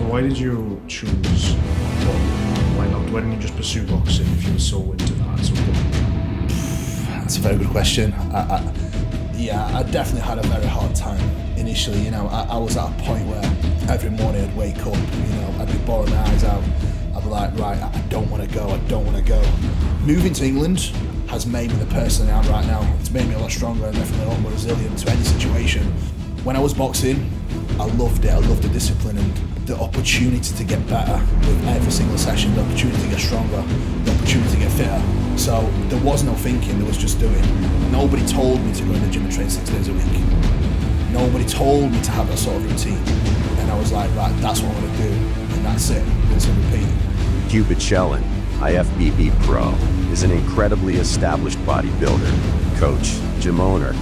So why did you choose, why not? Why didn't you just pursue boxing if you were so into that? So That's a very good question. I definitely had a very hard time initially. You know, I was at a point where every morning I'd wake up, you know, I'd be bawling my eyes out. I'd be like, right, I don't want to go. Moving to England has made me the person I am right now. It's made me a lot stronger and definitely a lot more resilient to any situation. When I was boxing, I loved it. I loved the discipline and the opportunity to get better with every single session, the opportunity to get stronger, the opportunity to get fitter. So there was no thinking, there was just doing. Nobody told me to go to the gym and train 6 days a week. Nobody told me to have that sort of routine. And I was like, right, that's what I'm going to do. And that's it. Rinse and repeat. Kuba Cielen, IFBB Pro, is an incredibly established bodybuilder, coach, gym owner,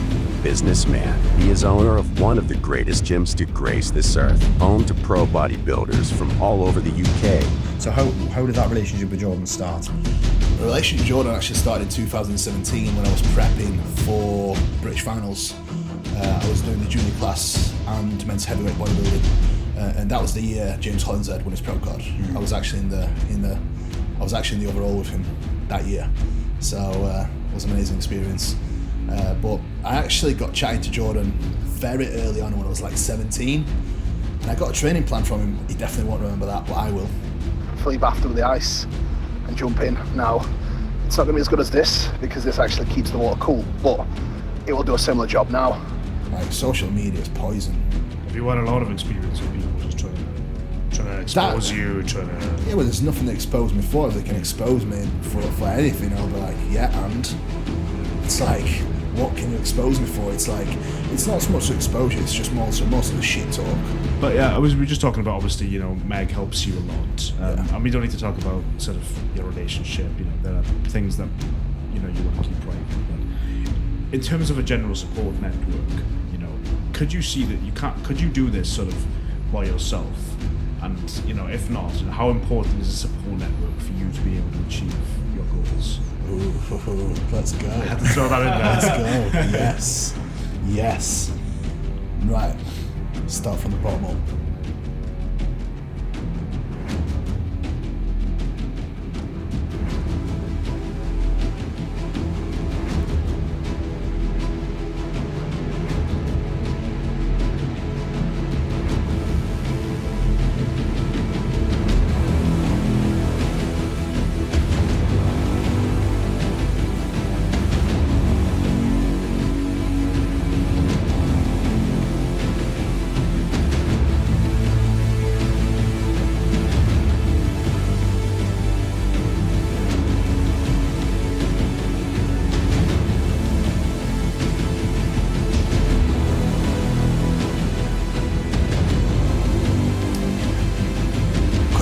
businessman. He is owner of one of the greatest gyms to grace this earth, home to pro bodybuilders from all over the UK. So how did that relationship with Jordan start? The relationship with Jordan actually started in 2017 when I was prepping for British finals. I was doing the junior class and men's heavyweight bodybuilding, and that was the year James Hollinshead won his pro card. I was actually in the overall with him that year, so it was an amazing experience. But I actually got chatting to Jordan very early on when I was like 17, and I got a training plan from him. He definitely won't remember that, but I will. Fully bathed with the ice and jump in. Now, it's not going to be as good as this because this actually keeps the water cool, but it will do a similar job now. Like, social media is poison. have you had a lot of experience with people just trying to expose you, trying to... Yeah, well, there's nothing to expose me for. If they can expose me for anything, I'll be like, yeah, and it's like, what can you expose me for? It's like, it's not so much the exposure, it's just most of the shit talk. But yeah, we're just talking about, obviously, you know, Meg helps you a lot. And we don't need to talk about sort of your relationship, you know, there are things that, you know, you want to keep private. But in terms of a general support network, you know, could you see that could you do this sort of by yourself? And, you know, if not, how important is a support network for you to be able to achieve your goals? Ooh, let's go. I had to throw that in there. Let's go. Yes. Right. Start from the bottom up.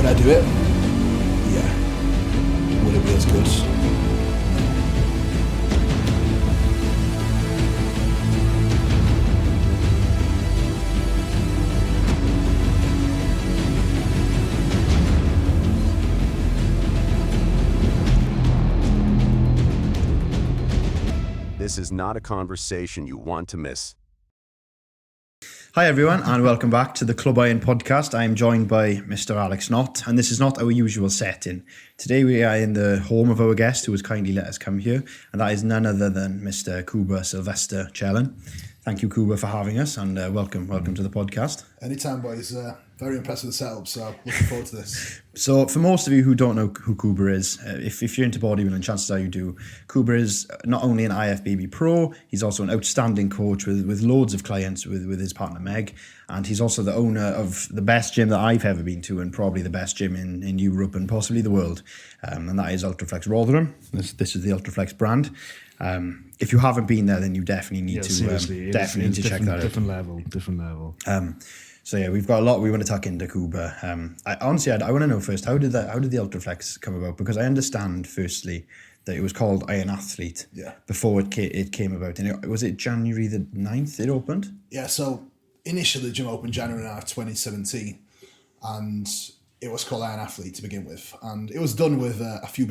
Do it? Yeah. Would it be as good? This is not a conversation you want to miss. Hi everyone, and welcome back to the Clwb Iron Podcast. I am joined by Mr. Alex Knott, and this is not our usual setting. Today we are in the home of our guest who has kindly let us come here, and that is none other than Mr. Kuba Sylvester Cielen. Thank you, Kuba, for having us, and welcome to the podcast. Anytime, boys. Very impressed with the setup, so looking forward to this. So for most of you who don't know who Kuba is, if you're into bodybuilding, chances are you do. Kuba is not only an IFBB pro, he's also an outstanding coach with loads of clients with his partner Meg, and he's also the owner of the best gym that I've ever been to, and probably the best gym in Europe and possibly the world, and that is Ultraflex Rotherham. This is the Ultraflex brand. If you haven't been there, then you definitely need to check that out. Different level. So yeah, we've got a lot we want to tuck into Kuba. I want to know first, how did the Ultraflex come about? Because I understand, firstly, that it was called Iron Athlete before it came about. And was it January the 9th it opened? Yeah, so initially the gym opened January 9th, 2017, and it was called Iron Athlete to begin with. And it was done with a few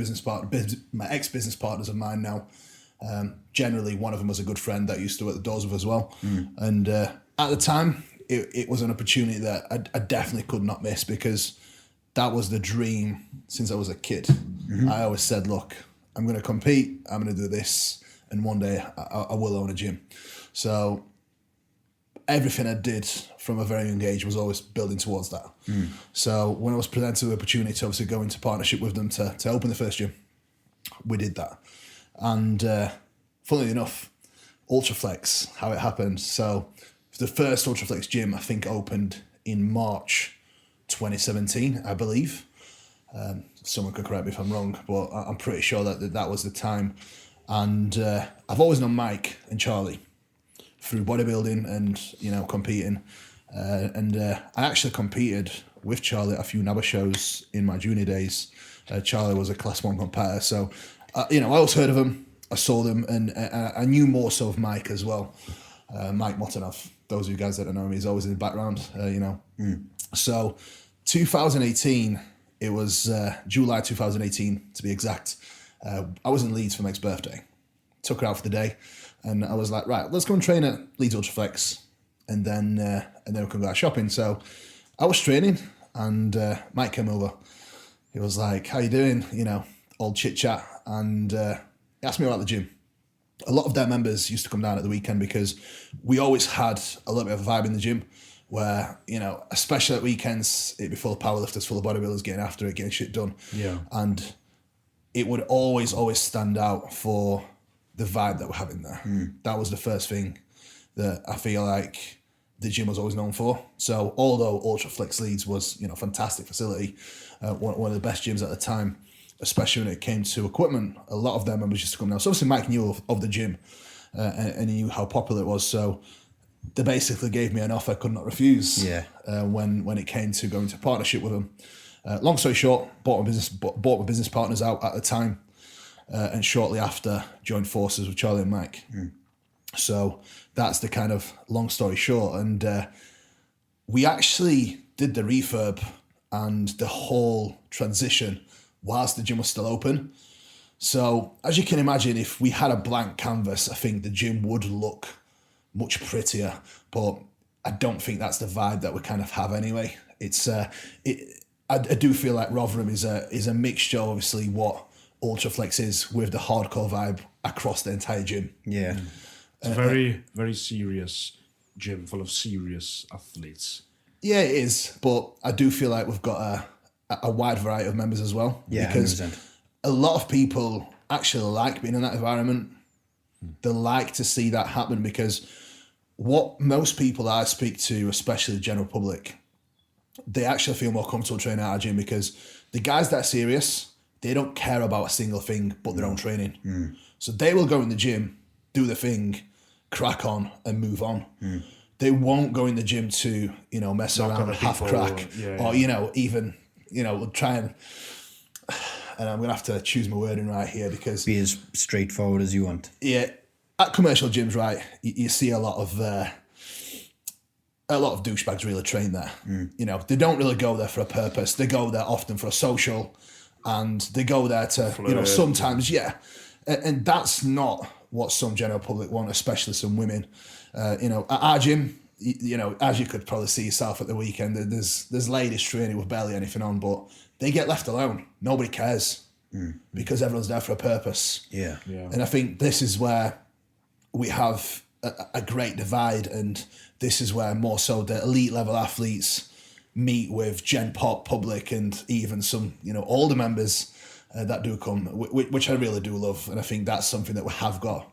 my ex-business partners of mine now. Generally, one of them was a good friend that used to work the doors with as well. And at the time, it was an opportunity that I definitely could not miss, because that was the dream since I was a kid. I always said, look, I'm going to compete, I'm going to do this, and one day I will own a gym. So everything I did from a very young age was always building towards that. So when I was presented with the opportunity to obviously go into partnership with them to open the first gym, we did that. And funnily enough, Ultraflex, how it happened. So the first Ultraflex gym, I think, opened in March 2017, I believe. Someone could correct me if I'm wrong, but I'm pretty sure that was the time. And I've always known Mike and Charlie through bodybuilding and, you know, competing. And I actually competed with Charlie at a few NABA shows in my junior days. Charlie was a Class 1 competitor. So, you know, I always heard of him. I saw them, and I knew more so of Mike as well. Mike Motanov, those of you guys that don't know him, he's always in the background, you know. So 2018, it was July 2018 to be exact. I was in Leeds for Meg's birthday. Took her out for the day, and I was like, right, let's go and train at Leeds Ultraflex, and then we can go out shopping. So I was training, and Mike came over. He was like, how you doing? You know, old chit chat, and he asked me about the gym. A lot of their members used to come down at the weekend because we always had a little bit of a vibe in the gym where, you know, especially at weekends, it'd be full of powerlifters, full of bodybuilders getting after it, getting shit done. Yeah. And it would always stand out for the vibe that we're having there. That was the first thing that I feel like the gym was always known for. So although Ultraflex Leeds was, you know, a fantastic facility, one of the best gyms at the time, especially when it came to equipment, a lot of their members used to come down. So obviously Mike knew of the gym and he knew how popular it was. So they basically gave me an offer I could not refuse. When it came to going to partnership with them. Long story short, bought my business partners out at the time, and shortly after joined forces with Charlie and Mike. So that's the kind of long story short. And we actually did the refurb and the whole transition whilst the gym was still open. So as you can imagine, if we had a blank canvas, I think the gym would look much prettier, but I don't think that's the vibe that we kind of have anyway. I do feel like Rotherham is a mixture, obviously, what Ultraflex is with the hardcore vibe across the entire gym. Yeah. It's a very, very serious gym full of serious athletes. Yeah, it is, but I do feel like we've got a wide variety of members as well. Yeah, because 100%. a lot of people actually like being in that environment. They like to see that happen, because what most people I speak to, especially the general public, they actually feel more comfortable training at our gym because the guys that are serious, they don't care about a single thing but their own training. So they will go in the gym, do the thing, crack on and move on. They won't go in the gym to, you know, mess around, half crack, or, you know, even, you know, try and I'm going to have to choose my wording right here because... Be as straightforward as you want. Yeah, at commercial gyms, right, you see a lot of douchebags really train there. You know, they don't really go there for a purpose. They go there often for a social, and they go there to, you know, sometimes, and that's not what some general public want, especially some women. You know, at our gym, you know, as you could probably see yourself at the weekend, there's ladies training with barely anything on, but they get left alone. Nobody cares because everyone's there for a purpose. Yeah. And I think this is where we have a great divide, and this is where more so the elite level athletes meet with Gen Pop public and even some, you know, older members that do come, which I really do love. And I think that's something that we have got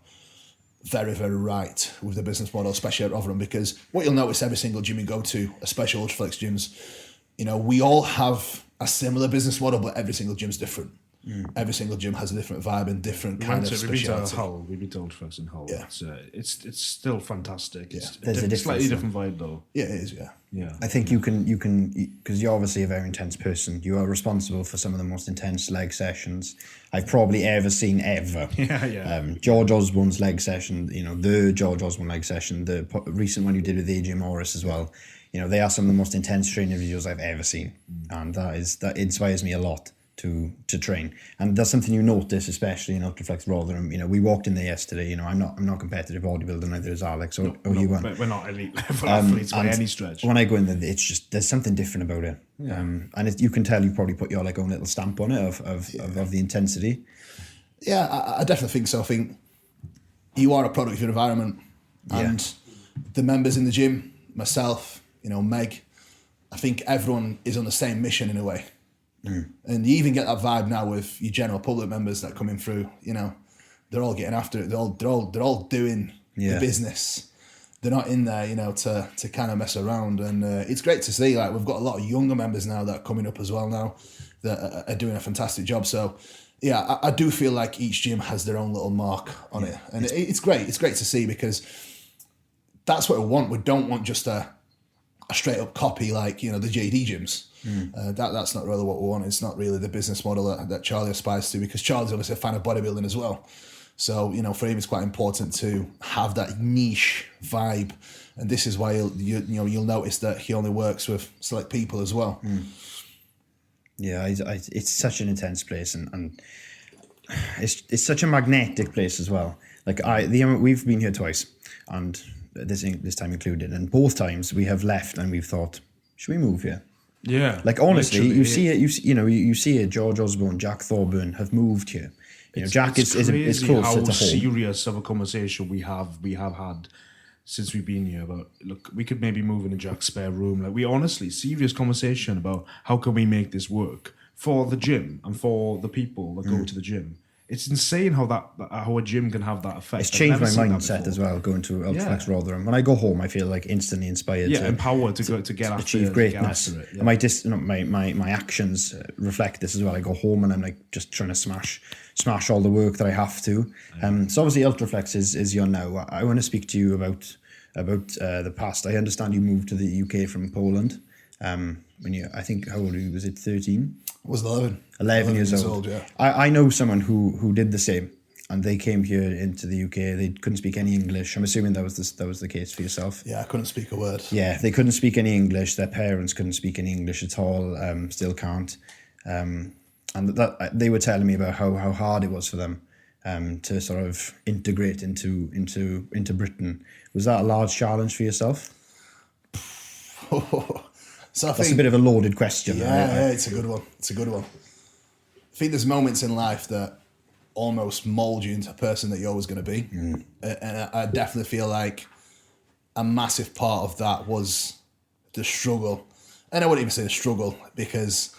very, very right with the business model, especially at Rotherham, because what you'll notice every single gym you go to, especially Ultraflex gyms, you know, we all have a similar business model, but every single gym's different. Every single gym has a different vibe and different kind of speciality. We beat Ultraflex in Hull. Yeah. It's still fantastic. It's There's a difference, slightly different vibe though. Yeah, it is, yeah. I think you can, because you're obviously a very intense person. You are responsible for some of the most intense leg sessions I've probably ever seen ever. George Osborne's leg session, you know, the George Osborne leg session, the recent one you did with AJ Morris as well. You know, they are some of the most intense training videos I've ever seen, and that inspires me a lot. to train, and that's something you notice, especially in Ultraflex Rotherham. We walked in there yesterday. I'm not competitive bodybuilder, neither is Alex or you. We're not elite level athletes by any stretch. When I go in there, it's just there's something different about it, and you can tell you probably put your own little stamp on it of the intensity. Yeah, I definitely think so. I think you are a product of your environment, and the members in the gym, myself, Meg, I think everyone is on the same mission in a way. And you even get that vibe now with your general public members that are coming through. They're all getting after it. They're all doing the business. They're not in there, to kind of mess around. And it's great to see. Like, we've got a lot of younger members now that are coming up as well now that are doing a fantastic job. So yeah, I do feel like each gym has their own little mark on it, and it's great. It's great to see, because that's what we want. We don't want just a straight up copy like the JD gyms. That's not really what we want. It's not really the business model that Charlie aspires to, because Charlie's obviously a fan of bodybuilding as well. So for him it's quite important to have that niche vibe, and this is why you'll notice that he only works with select people as well. Yeah, it's such an intense place, and it's such a magnetic place as well. Like we've been here twice, and this time included, and both times we have left and we've thought, should we move here? Yeah, like honestly, you see it. You see it. George Osborne, Jack Thorburn have moved here. Jack is closer to home. Serious of a conversation we have had since we've been here about, look, we could maybe move into Jack's spare room. Like, we honestly, serious conversation about how can we make this work for the gym and for the people that go to the gym. It's insane how a gym can have that effect. It's changed my mindset as well, going to Ultraflex Rotherham. When I go home, I feel like instantly inspired. Yeah, empowered to get after achieve greatness. Get after it, and my actions reflect this as well. I go home and I'm like just trying to smash all the work that I have to. So obviously Ultraflex is your now. I want to speak to you about the past. I understand you moved to the UK from Poland. I think, how old were you? Was it 13? I was 11. 11 years old. Yeah. I know someone who did the same, and they came here into the UK. They couldn't speak any English. I'm assuming that was the case for yourself. Yeah, I couldn't speak a word. Yeah, they couldn't speak any English. Their parents couldn't speak any English at all. Still can't. And that they were telling me about how hard it was for them to sort of integrate into Britain. Was that a large challenge for yourself? So that's a bit of a loaded question. Yeah, it's a good one. I think there's moments in life that almost mold you into a person that you're always going to be. And I definitely feel like a massive part of that was the struggle. And I wouldn't even say the struggle, because,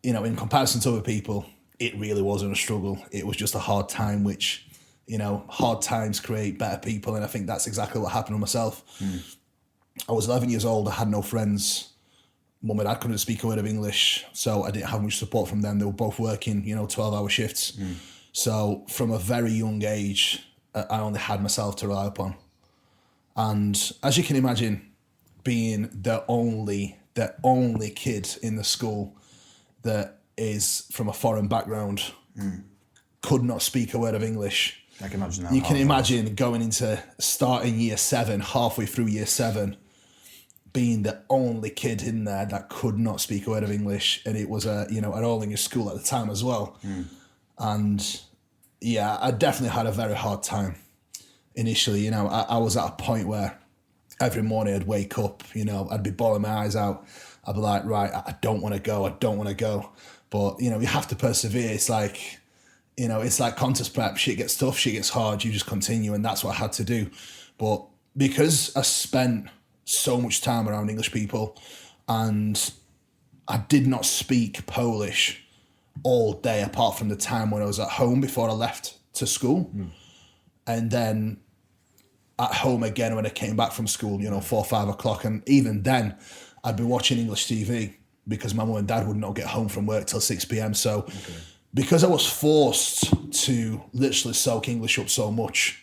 in comparison to other people, it really wasn't a struggle. It was just a hard time, which, hard times create better people. And I think that's exactly what happened with myself. I was 11 years old. I had no friends. Mum and Dad couldn't speak a word of English, so I didn't have much support from them. They were both working, 12-hour shifts. So from a very young age, I only had myself to rely upon. And as you can imagine, being the only kid in the school that is from a foreign background, could not speak a word of English. I can imagine that. You can imagine going into starting year 7, halfway through year 7, being the only kid in there that could not speak a word of English, and it was an all-English school at the time as well. And yeah, I definitely had a very hard time initially. I was at a point where every morning I'd wake up, I'd be bawling my eyes out. I'd be like, right, I don't want to go. But, you have to persevere. It's like, it's like contest prep. Shit gets tough, shit gets hard. You just continue, and that's what I had to do. But because I spent so much time around English people, and I did not speak Polish all day apart from the time when I was at home before I left to school. And then at home again when I came back from school, 4 or 5 o'clock. And even then, I'd be watching English TV because my mum and dad would not get home from work till 6 p.m. So because I was forced to literally soak English up so much,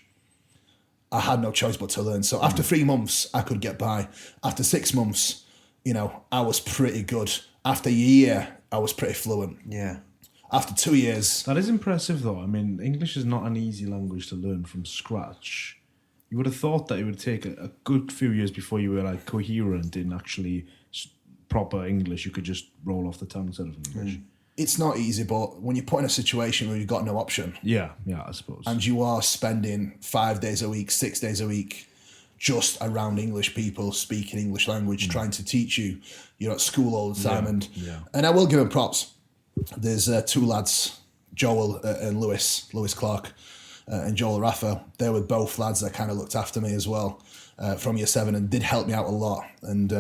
I had no choice but to learn. So after 3 months, I could get by. After 6 months, I was pretty good. After a year, I was pretty fluent. Yeah. After 2 years... That is impressive, though. I mean, English is not an easy language to learn from scratch. You would have thought that it would take a good few years before you were coherent in actually proper English. You could just roll off the tongue sort of English. it's not easy, but when you're put in a situation where you've got no option, Yeah, I suppose. and you are spending 5 days a week, 6 days a week, just around English people speaking English language, trying to teach you, you're at school all the time, and I will give them props. There's 2 lads, Joel and Lewis Clark, and Joel Rafa. They were both lads that kind of looked after me as well from year 7 and did help me out a lot. And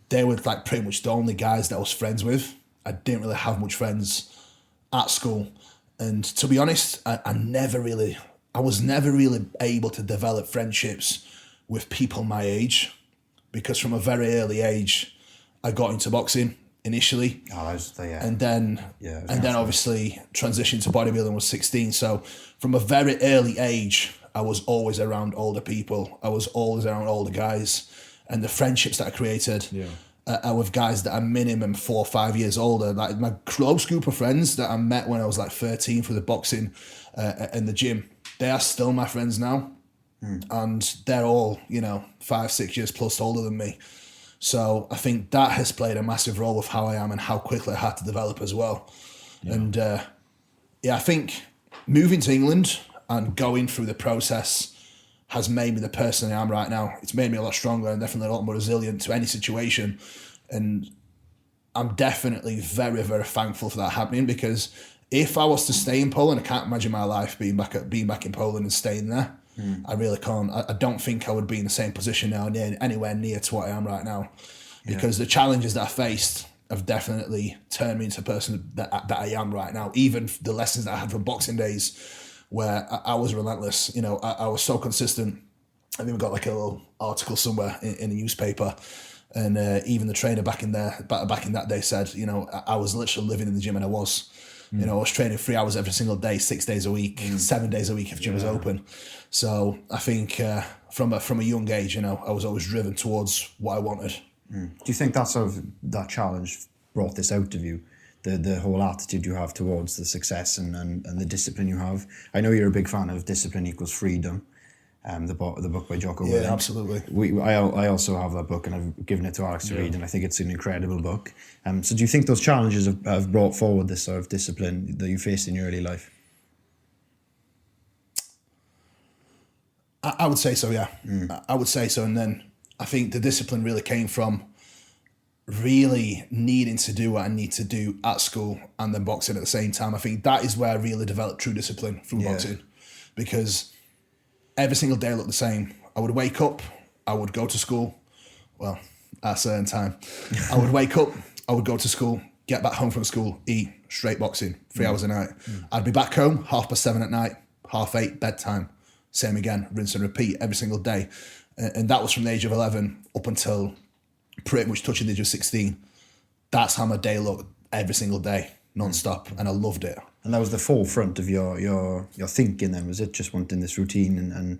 they were like pretty much the only guys that I was friends with. I didn't really have much friends at school. And to be honest, I was never really able to develop friendships with people my age, because from a very early age, I got into boxing initially. And then obviously transitioned to bodybuilding when I was 16. So from a very early age, I was always around older people. I was always around older guys. And the friendships that I created are with guys that are minimum 4 or 5 years older. Like my close group of friends that I met when I was like 13 for the boxing and the gym, they are still my friends now. And they're all, 5, 6 years plus older than me. So I think that has played a massive role with how I am and how quickly I had to develop as well. Yeah. And I think moving to England and going through the process has made me the person I am right now. It's made me a lot stronger and definitely a lot more resilient to any situation. And I'm definitely very, very thankful for that happening, because if I was to stay in Poland, I can't imagine my life being back in Poland and staying there. I really can't. I don't think I would be in the same position now, anywhere near to what I am right now, because the challenges that I faced have definitely turned me into the person that I am right now. Even the lessons that I had from boxing days, where I was relentless. I was so consistent. I think we got like a little article somewhere in a newspaper, and even the trainer back in that day said, I was literally living in the gym, and I was. I was training 3 hours every single day, 6 days a week, 7 days a week if gym was open. So I think from a young age, I was always driven towards what I wanted. Do you think that challenge brought this out of you? The whole attitude you have towards the success and the discipline you have? I know you're a big fan of Discipline Equals Freedom, the book by Jocko Willink. Yeah, absolutely. I also have that book, and I've given it to Alex to read, and I think it's an incredible book. So do you think those challenges have brought forward this sort of discipline that you faced in your early life? I would say so, yeah. I would say so. And then I think the discipline really came from really needing to do what I need to do at school and then boxing at the same time. I think that is where I really developed true discipline through boxing, because every single day looked the same. I would wake up, I would go to school, well, at a certain time. I would wake up, I would go to school, get back home from school, eat, straight boxing, 3 hours a night. I'd be back home 7:30 at night, 8:30, bedtime. Same again, rinse and repeat every single day. And that was from the age of 11 up until pretty much touching the age of 16. That's how my day looked every single day, non-stop, and I loved it. And that was the forefront of your thinking then, was it? Just wanting this routine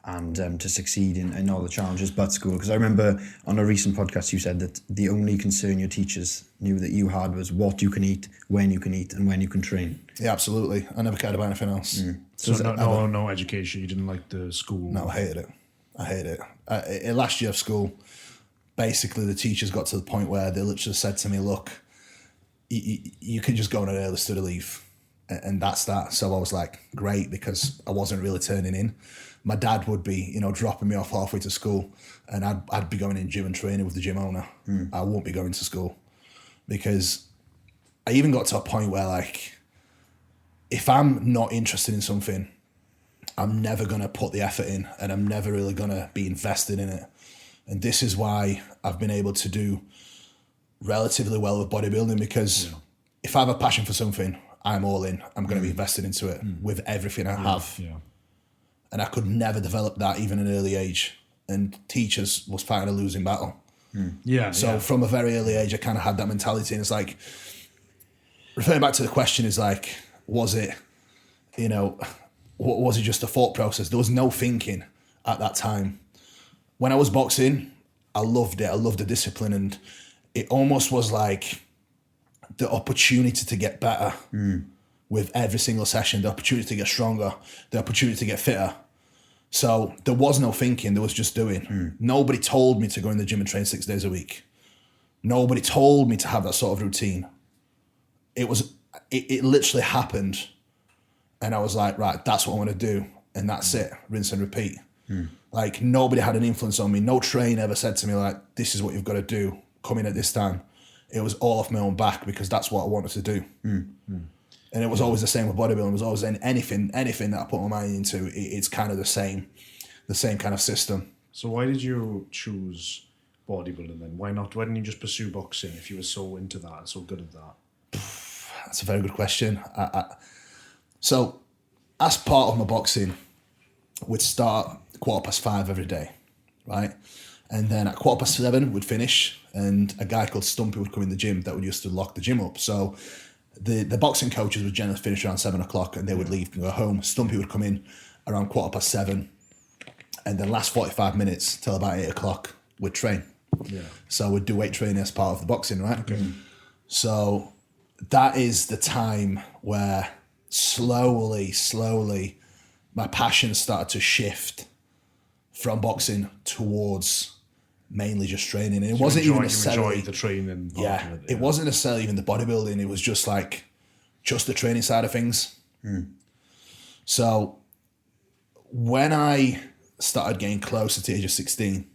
and to succeed in all the challenges but school? Because I remember on a recent podcast you said that the only concern your teachers knew that you had was what you can eat, when you can eat, and when you can train. Yeah, absolutely. I never cared about anything else. So no education. You didn't like the school. No, I hated it. Last year of school, basically the teachers got to the point where they literally said to me, look, you can just go on an early study leave, and that's that. So I was like, great, because I wasn't really turning in. My dad would be, dropping me off halfway to school, and I'd be going in gym and training with the gym owner. I won't be going to school, because I even got to a point where, like, if I'm not interested in something, I'm never going to put the effort in, and I'm never really going to be invested in it. And this is why I've been able to do relatively well with bodybuilding, because if I have a passion for something, I'm all in. I'm going to be invested into it with everything I have. Yeah. And I could never develop that even at an early age. And teachers was fighting a losing battle. So from a very early age, I kind of had that mentality. And it's like, referring back to the question is like, was it just a thought process? There was no thinking at that time. When I was boxing, I loved it. I loved the discipline. And it almost was like the opportunity to get better with every single session, the opportunity to get stronger, the opportunity to get fitter. So there was no thinking, there was just doing. Nobody told me to go in the gym and train 6 days a week. Nobody told me to have that sort of routine. it literally happened, and I was like, right, that's what I want to do, and that's it, rinse and repeat. Like, nobody had an influence on me. No trainer ever said to me, like, this is what you've got to do, come in at this time. It was all off my own back because that's what I wanted to do. And it was always the same with bodybuilding. It was always anything that I put my mind into, it's kind of the same kind of system. So why did you choose bodybuilding then? Why didn't you just pursue boxing if you were so into that and so good at that? That's a very good question. So as part of my boxing, we'd start 5:15 every day, right? And then at 7:15 we'd finish, and a guy called Stumpy would come in the gym that would used to lock the gym up. So the boxing coaches would generally finish around 7:00 and they would leave and go home. Stumpy would come in around 7:15, and then last 45 minutes till about 8:00 we'd train. Yeah. So we'd do weight training as part of the boxing, right? Okay. So that is the time where slowly my passion started to shift from boxing towards mainly just training. And it wasn't even necessarily... You enjoyed the training. It wasn't necessarily even the bodybuilding. It was just the training side of things. So when I started getting closer to the age of 16,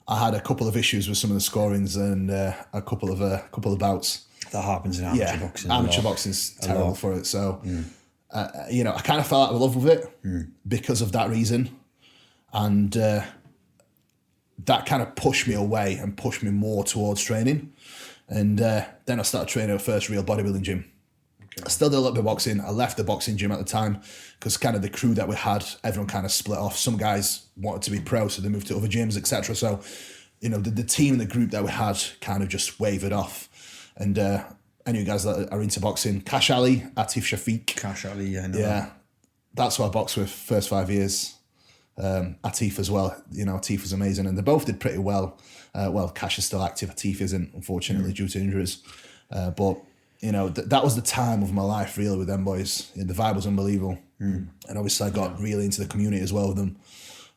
I had a couple of issues with some of the scorings and a couple of bouts. That happens in amateur boxing. Amateur boxing's terrible for it. So, I kind of fell out of love with it because of that reason. And that kind of pushed me away and pushed me more towards training. And then I started training at the first real bodybuilding gym. Okay. I still did a little bit of boxing. I left the boxing gym at the time because kind of the crew that we had, everyone kind of split off. Some guys wanted to be pro, so they moved to other gyms, etc. So, the team and the group that we had kind of just wavered off. And any guys that are into boxing, Cash Ali, Atif Shafiq. Cash Ali, That's who I boxed with first 5 years. Atif as well. Atif was amazing, and they both did pretty well. Cash is still active. Atif isn't, unfortunately, due to injuries. But that was the time of my life, really, with them boys. The vibe was unbelievable, and obviously I got really into the community as well with them.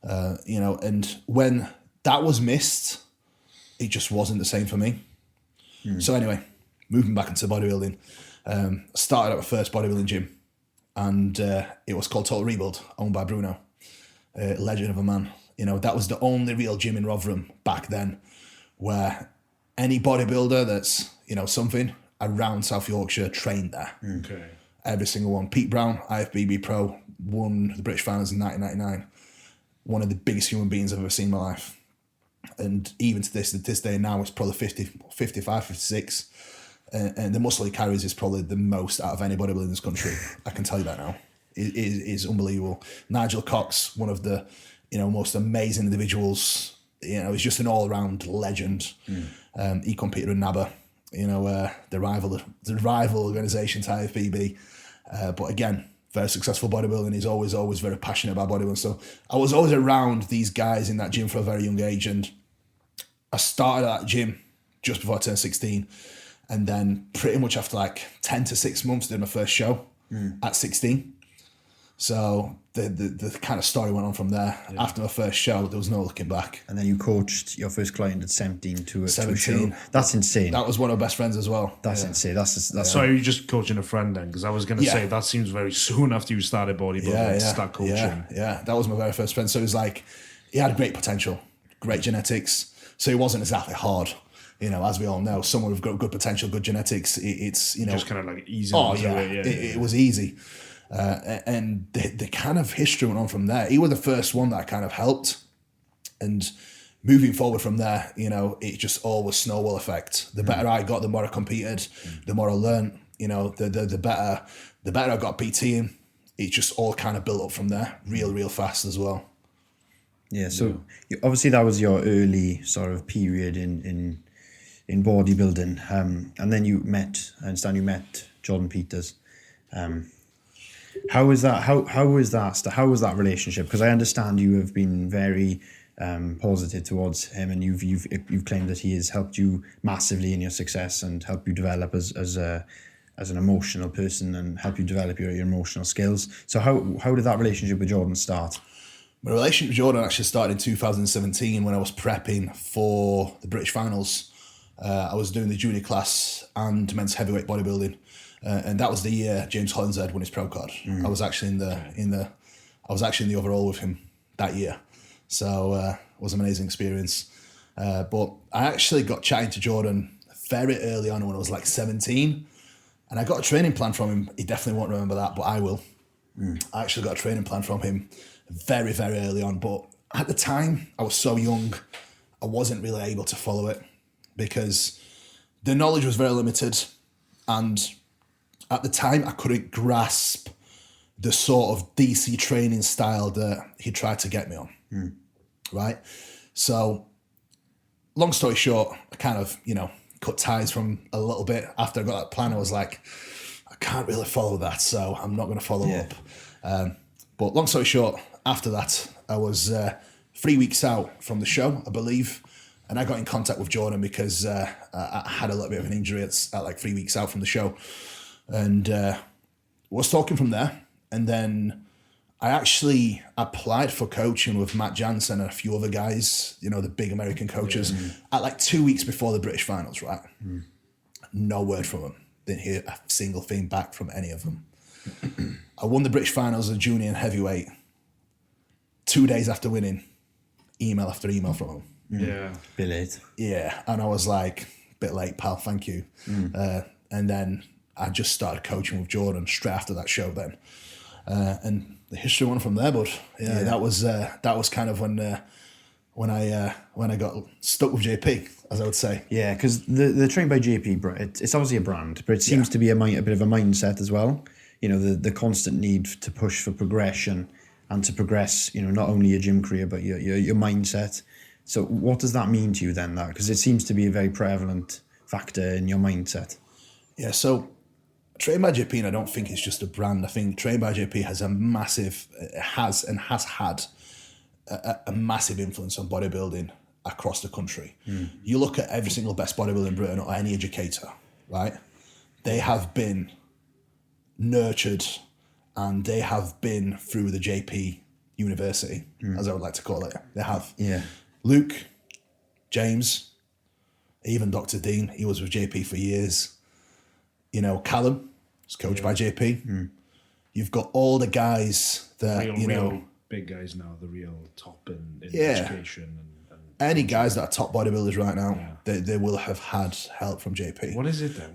And when that was missed, it just wasn't the same for me. So anyway, moving back into bodybuilding, started at my first bodybuilding gym, and it was called Total Rebuild, owned by Bruno. Legend of a man. That was the only real gym in Rotherham back then where any bodybuilder that's, something around South Yorkshire trained there. Okay. Every single one. Pete Brown, IFBB Pro, won the British finals in 1999. One of the biggest human beings I've ever seen in my life. And even to this day now, it's probably 55, 56. And the muscle he carries is probably the most out of any bodybuilder in this country. I can tell you that now. It is unbelievable. Nigel Cox, one of the most amazing individuals. He's just an all-round legend. He competed with NABA, the rival organisation to IFBB. But again, very successful bodybuilder, and he's always very passionate about bodybuilding. So I was always around these guys in that gym for a very young age, and I started at that gym just before I turned 16, and then pretty much after 10 to 6 months did my first show at 16. So the kind of story went on from there. Yeah. After my first show, there was no looking back. And then you coached your first client at 17 to a show. That's insane. That was one of my best friends as well. That's insane. That's So you just coaching a friend then? Because I was going to say that seems very soon after you started bodybuilding to start coaching. Yeah, that was my very first friend. So it was he had great potential, great genetics. So he wasn't exactly hard. As we all know, someone with good potential, good genetics, it's just kind of easy. It was easy. And the kind of history went on from there. He was the first one that I kind of helped, and moving forward from there, it just all was snowball effect. The better I got, the more I competed, the more I learned. The better I got PTing. It just all kind of built up from there, real fast as well. Yeah. So obviously that was your early sort of period in bodybuilding, and then I understand you met Jordan Peters. How was that relationship? Because I understand you have been very positive towards him, and you've claimed that he has helped you massively in your success and helped you develop as an emotional person and help you develop your emotional skills. So how did that relationship with Jordan start? My relationship with Jordan actually started in 2017 when I was prepping for the British finals. I was doing the junior class and men's heavyweight bodybuilding, and that was the year James Hollinshead won his pro card. I was actually in the overall with him that year, so it was an amazing experience. But I actually got chatting to Jordan very early on when I was like 17, and I got a training plan from him. He definitely won't remember that, but I will. I actually got a training plan from him very, very early on, but at the time I was so young, I wasn't really able to follow it because the knowledge was very limited, and at the time I couldn't grasp the sort of DC training style that he tried to get me on, right? So long story short, I kind of, cut ties from a little bit. After I got that plan, I was like, I can't really follow that, so I'm not going to follow up. But long story short, after that, I was 3 weeks out from the show, I believe, and I got in contact with Jordan because I had a little bit of an injury at like 3 weeks out from the show, and was talking from there. And then I actually applied for coaching with Matt Jansen and a few other guys, the big American coaches, at like 2 weeks before the British finals, right? No word from them. Didn't hear a single thing back from any of them. I won the British finals as junior and heavyweight. 2 days after winning, email after email from them. Yeah. Bit late. Yeah, and I was like, bit late, pal, thank you. And then I just started coaching with Jordan straight after that show then. And the history went from there, bud. Yeah. That was kind of when I got stuck with JP, as I would say. Yeah, because the trained by JP, it's obviously a brand, but it seems to be a bit of a mindset as well. The constant need to push for progression and to progress, not only your gym career, but your mindset. So what does that mean to you then, that? Because it seems to be a very prevalent factor in your mindset. Yeah, so Trained by JP, and I don't think it's just a brand. I think Trained by JP has had a massive influence on bodybuilding across the country. You look at every single best bodybuilder in Britain or any educator, right? They have been nurtured and they have been through the JP University, as I would like to call it. They have. Yeah. Luke, James, even Dr. Dean, he was with JP for years. Callum is coached by JP. You've got all the guys that, real big guys now, the real top in education. And any guys that are top bodybuilders right now, they will have had help from JP. What is it then?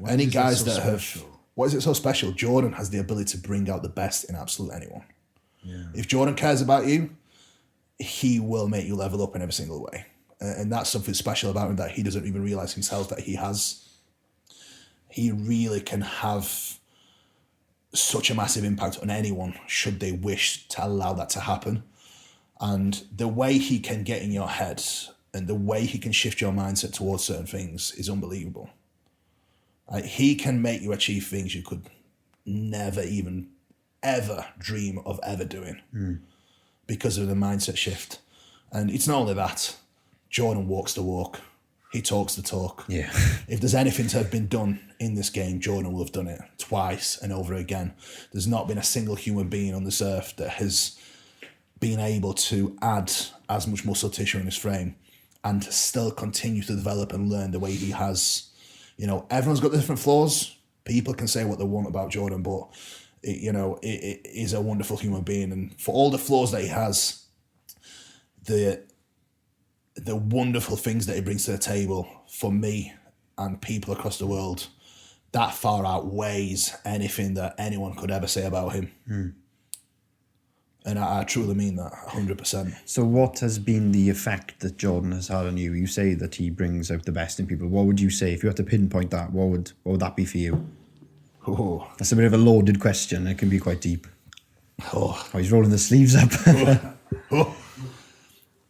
What is it so special? Jordan has the ability to bring out the best in absolute anyone. Yeah. If Jordan cares about you, he will make you level up in every single way. And that's something special about him that he doesn't even realize himself that he has. He really can have such a massive impact on anyone should they wish to allow that to happen. And the way he can get in your head and the way he can shift your mindset towards certain things is unbelievable. He can make you achieve things you could never even ever dream of ever doing because of the mindset shift. And it's not only that, Jordan walks the walk. He talks the talk. Yeah. If there's anything to have been done in this game, Jordan will have done it twice and over again. There's not been a single human being on this earth that has been able to add as much muscle tissue in his frame and still continue to develop and learn the way he has. Everyone's got different flaws. People can say what they want about Jordan, but it is a wonderful human being. And for all the flaws that he has, the wonderful things that he brings to the table for me and people across the world, that far outweighs anything that anyone could ever say about him. And I truly mean that, 100%. So what has been the effect that Jordan has had on you? You say that he brings out the best in people. What would you say, if you had to pinpoint that, what would that be for you? Oh. That's a bit of a loaded question. It can be quite deep. Oh, he's rolling the sleeves up. Oh.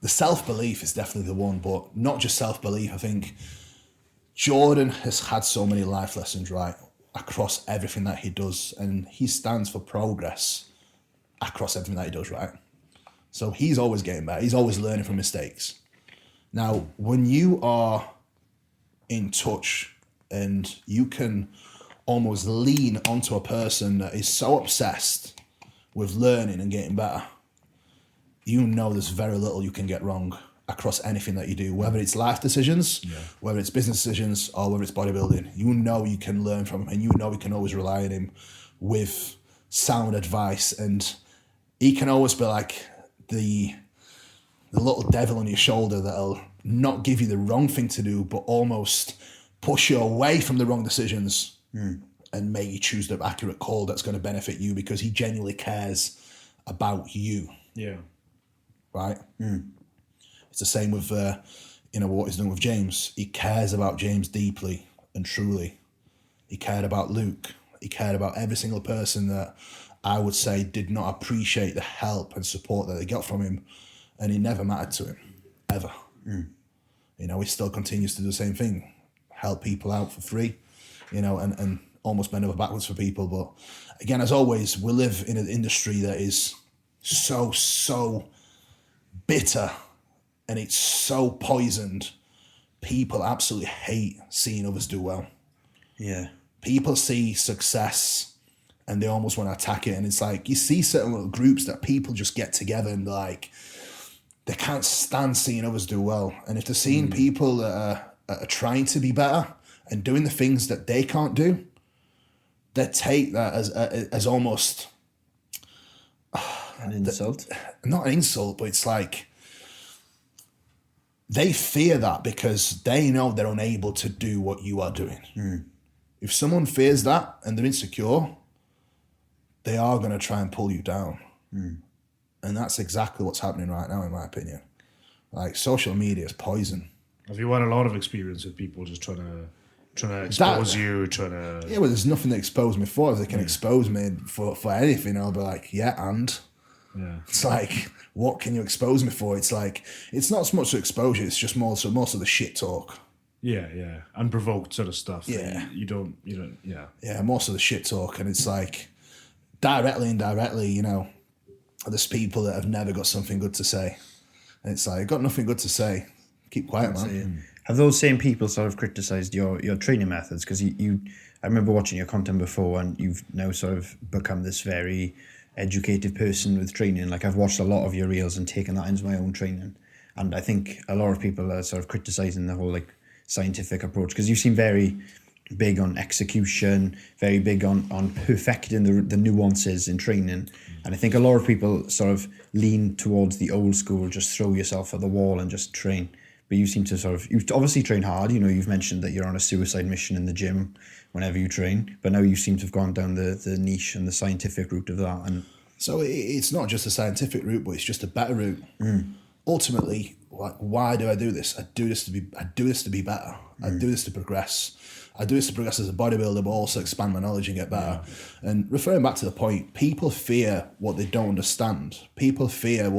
The self-belief is definitely the one, but not just self-belief. I think Jordan has had so many life lessons, right, across everything that he does, and he stands for progress across everything that he does, right? So he's always getting better. He's always learning from mistakes. Now, when you are in touch and you can almost lean onto a person that is so obsessed with learning and getting better, there's very little you can get wrong. across anything that you do, whether it's life decisions, whether it's business decisions, or whether it's bodybuilding. You know you can learn from him, and you know you can always rely on him with sound advice, and he can always be like the little devil on your shoulder that'll not give you the wrong thing to do, but almost push you away from the wrong decisions and make you choose the accurate call that's going to benefit you, because he genuinely cares about you. Yeah. Right? It's the same with, what he's done with James. He cares about James deeply and truly. He cared about Luke. He cared about every single person that I would say did not appreciate the help and support that they got from him. And it never mattered to him, ever. He still continues to do the same thing. Help people out for free, and almost bend over backwards for people. But again, as always, we live in an industry that is so bitter, and it's so poisoned. People absolutely hate seeing others do well. Yeah. People see success and they almost want to attack it. And it's like, you see certain little groups that people just get together and they can't stand seeing others do well. And if they're seeing people that are trying to be better and doing the things that they can't do, they take that as almost an insult. Not an insult, but it's like they fear that because they know they're unable to do what you are doing. If someone fears that and they're insecure, they are going to try and pull you down. And that's exactly what's happening right now, in my opinion. Like, social media is poison. Have you had a lot of experience with people just trying to expose you, Yeah, well, there's nothing to expose me for. If they can expose me for anything, I'll be like, yeah, and? Yeah. It's like, what can you expose me for? It's like, it's not so much the exposure, it's just most of the shit talk. Yeah. Unprovoked sort of stuff. Yeah. You don't, yeah. Yeah, most of the shit talk. And it's like, directly, indirectly, there's people that have never got something good to say. And it's like, got nothing good to say. Keep quiet, man. Have those same people sort of criticised your training methods? Because I remember watching your content before, and you've now sort of become this very educated person with training. Like, I've watched a lot of your reels and taken that into my own training. And I think a lot of people are sort of criticising the whole scientific approach, because you seem very big on execution, very big on perfecting the nuances in training. And I think a lot of people sort of lean towards the old school, just throw yourself at the wall and just train. But you seem to you obviously train hard. You've mentioned that you're on a suicide mission in the gym whenever you train, but now you seem to have gone down the niche and the scientific route of that. And so it's not just a scientific route, but it's just a better route. Ultimately, why do I do this? I do this to be better. I do this to progress. I do this to progress as a bodybuilder, but also expand my knowledge and get better. Yeah. And referring back to the point, people fear what they don't understand. People fear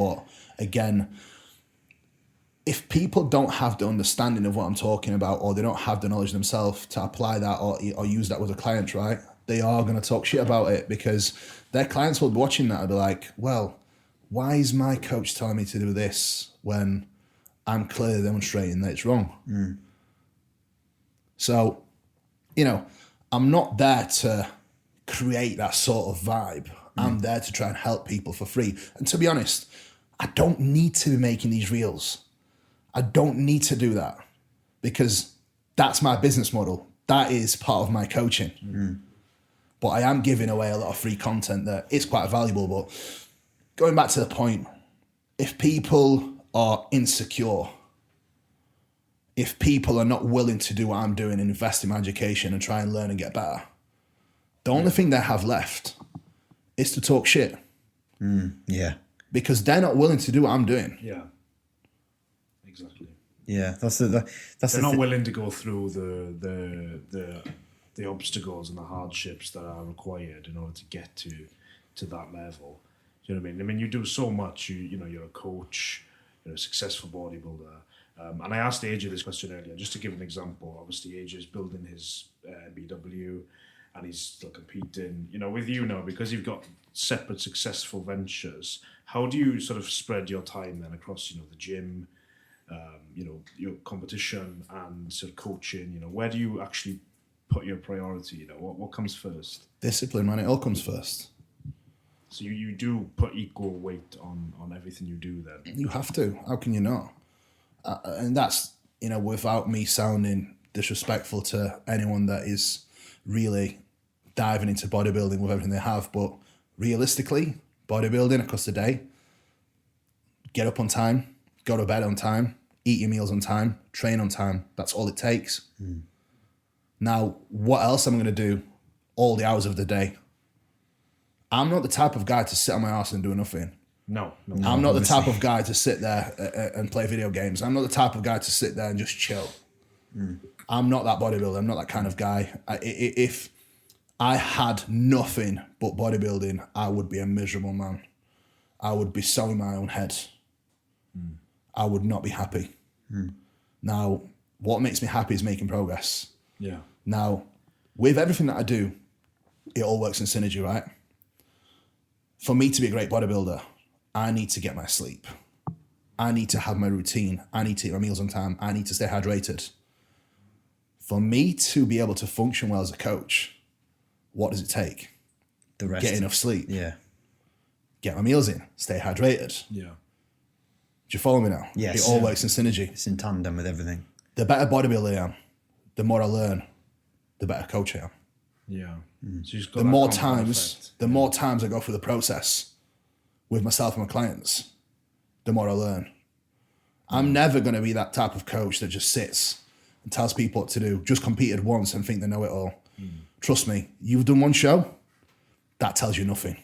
if people don't have the understanding of what I'm talking about, or they don't have the knowledge themselves to apply that or use that with a client, right? They are going to talk shit about it, because their clients will be watching that and be like, well, why is my coach telling me to do this when I'm clearly demonstrating that it's wrong? So, I'm not there to create that sort of vibe. I'm there to try and help people for free. And to be honest, I don't need to be making these reels. I don't need to do that, because that's my business model. That is part of my coaching. But I am giving away a lot of free content that is quite valuable. But going back to the point, if people are insecure, if people are not willing to do what I'm doing and invest in my education and try and learn and get better, the only thing they have left is to talk shit. Yeah. Because they're not willing to do what I'm doing. Yeah. Exactly. Yeah, they're not willing to go through the obstacles and the hardships that are required in order to get to that level. Do you know what I mean? I mean, you do so much. You're a coach, you're a successful bodybuilder. And I asked AJ this question earlier, just to give an example. Obviously, AJ is building his BW, and he's still competing. With you now, because you've got separate successful ventures, how do you sort of spread your time then across, the gym, your competition and sort of coaching? Where do you actually put your priority? What comes first? Discipline, man. It all comes first. So you do put equal weight on everything you do then? You have to. How can you not? And that's, without me sounding disrespectful to anyone that is really diving into bodybuilding with everything they have, but realistically, bodybuilding across the day, get up on time, go to bed on time, eat your meals on time, train on time. That's all it takes. Now, what else am I going to do all the hours of the day? I'm not the type of guy to sit on my ass and do nothing. No. I'm not the type of guy to sit there and play video games. I'm not the type of guy to sit there and just chill. I'm not that bodybuilder. I'm not that kind of guy. If I had nothing but bodybuilding, I would be a miserable man. I would be so in my own head. I would not be happy. Now, what makes me happy is making progress. Yeah. Now, with everything that I do, it all works in synergy, right? For me to be a great bodybuilder, I need to get my sleep. I need to have my routine. I need to eat my meals on time. I need to stay hydrated. For me to be able to function well as a coach, what does it take? The rest. Get enough sleep. Yeah. Get my meals in. Stay hydrated. Yeah. Do you follow me now? Yes. It all works in synergy. It's in tandem with everything. The better bodybuilder I am, the more I learn, the better coach I am. Yeah. So you've got The that more compound times, effect. the more times I go through the process with myself and my clients, the more I learn. I'm never going to be that type of coach that just sits and tells people what to do, just competed once and think they know it all. Trust me, you've done one show, that tells you nothing.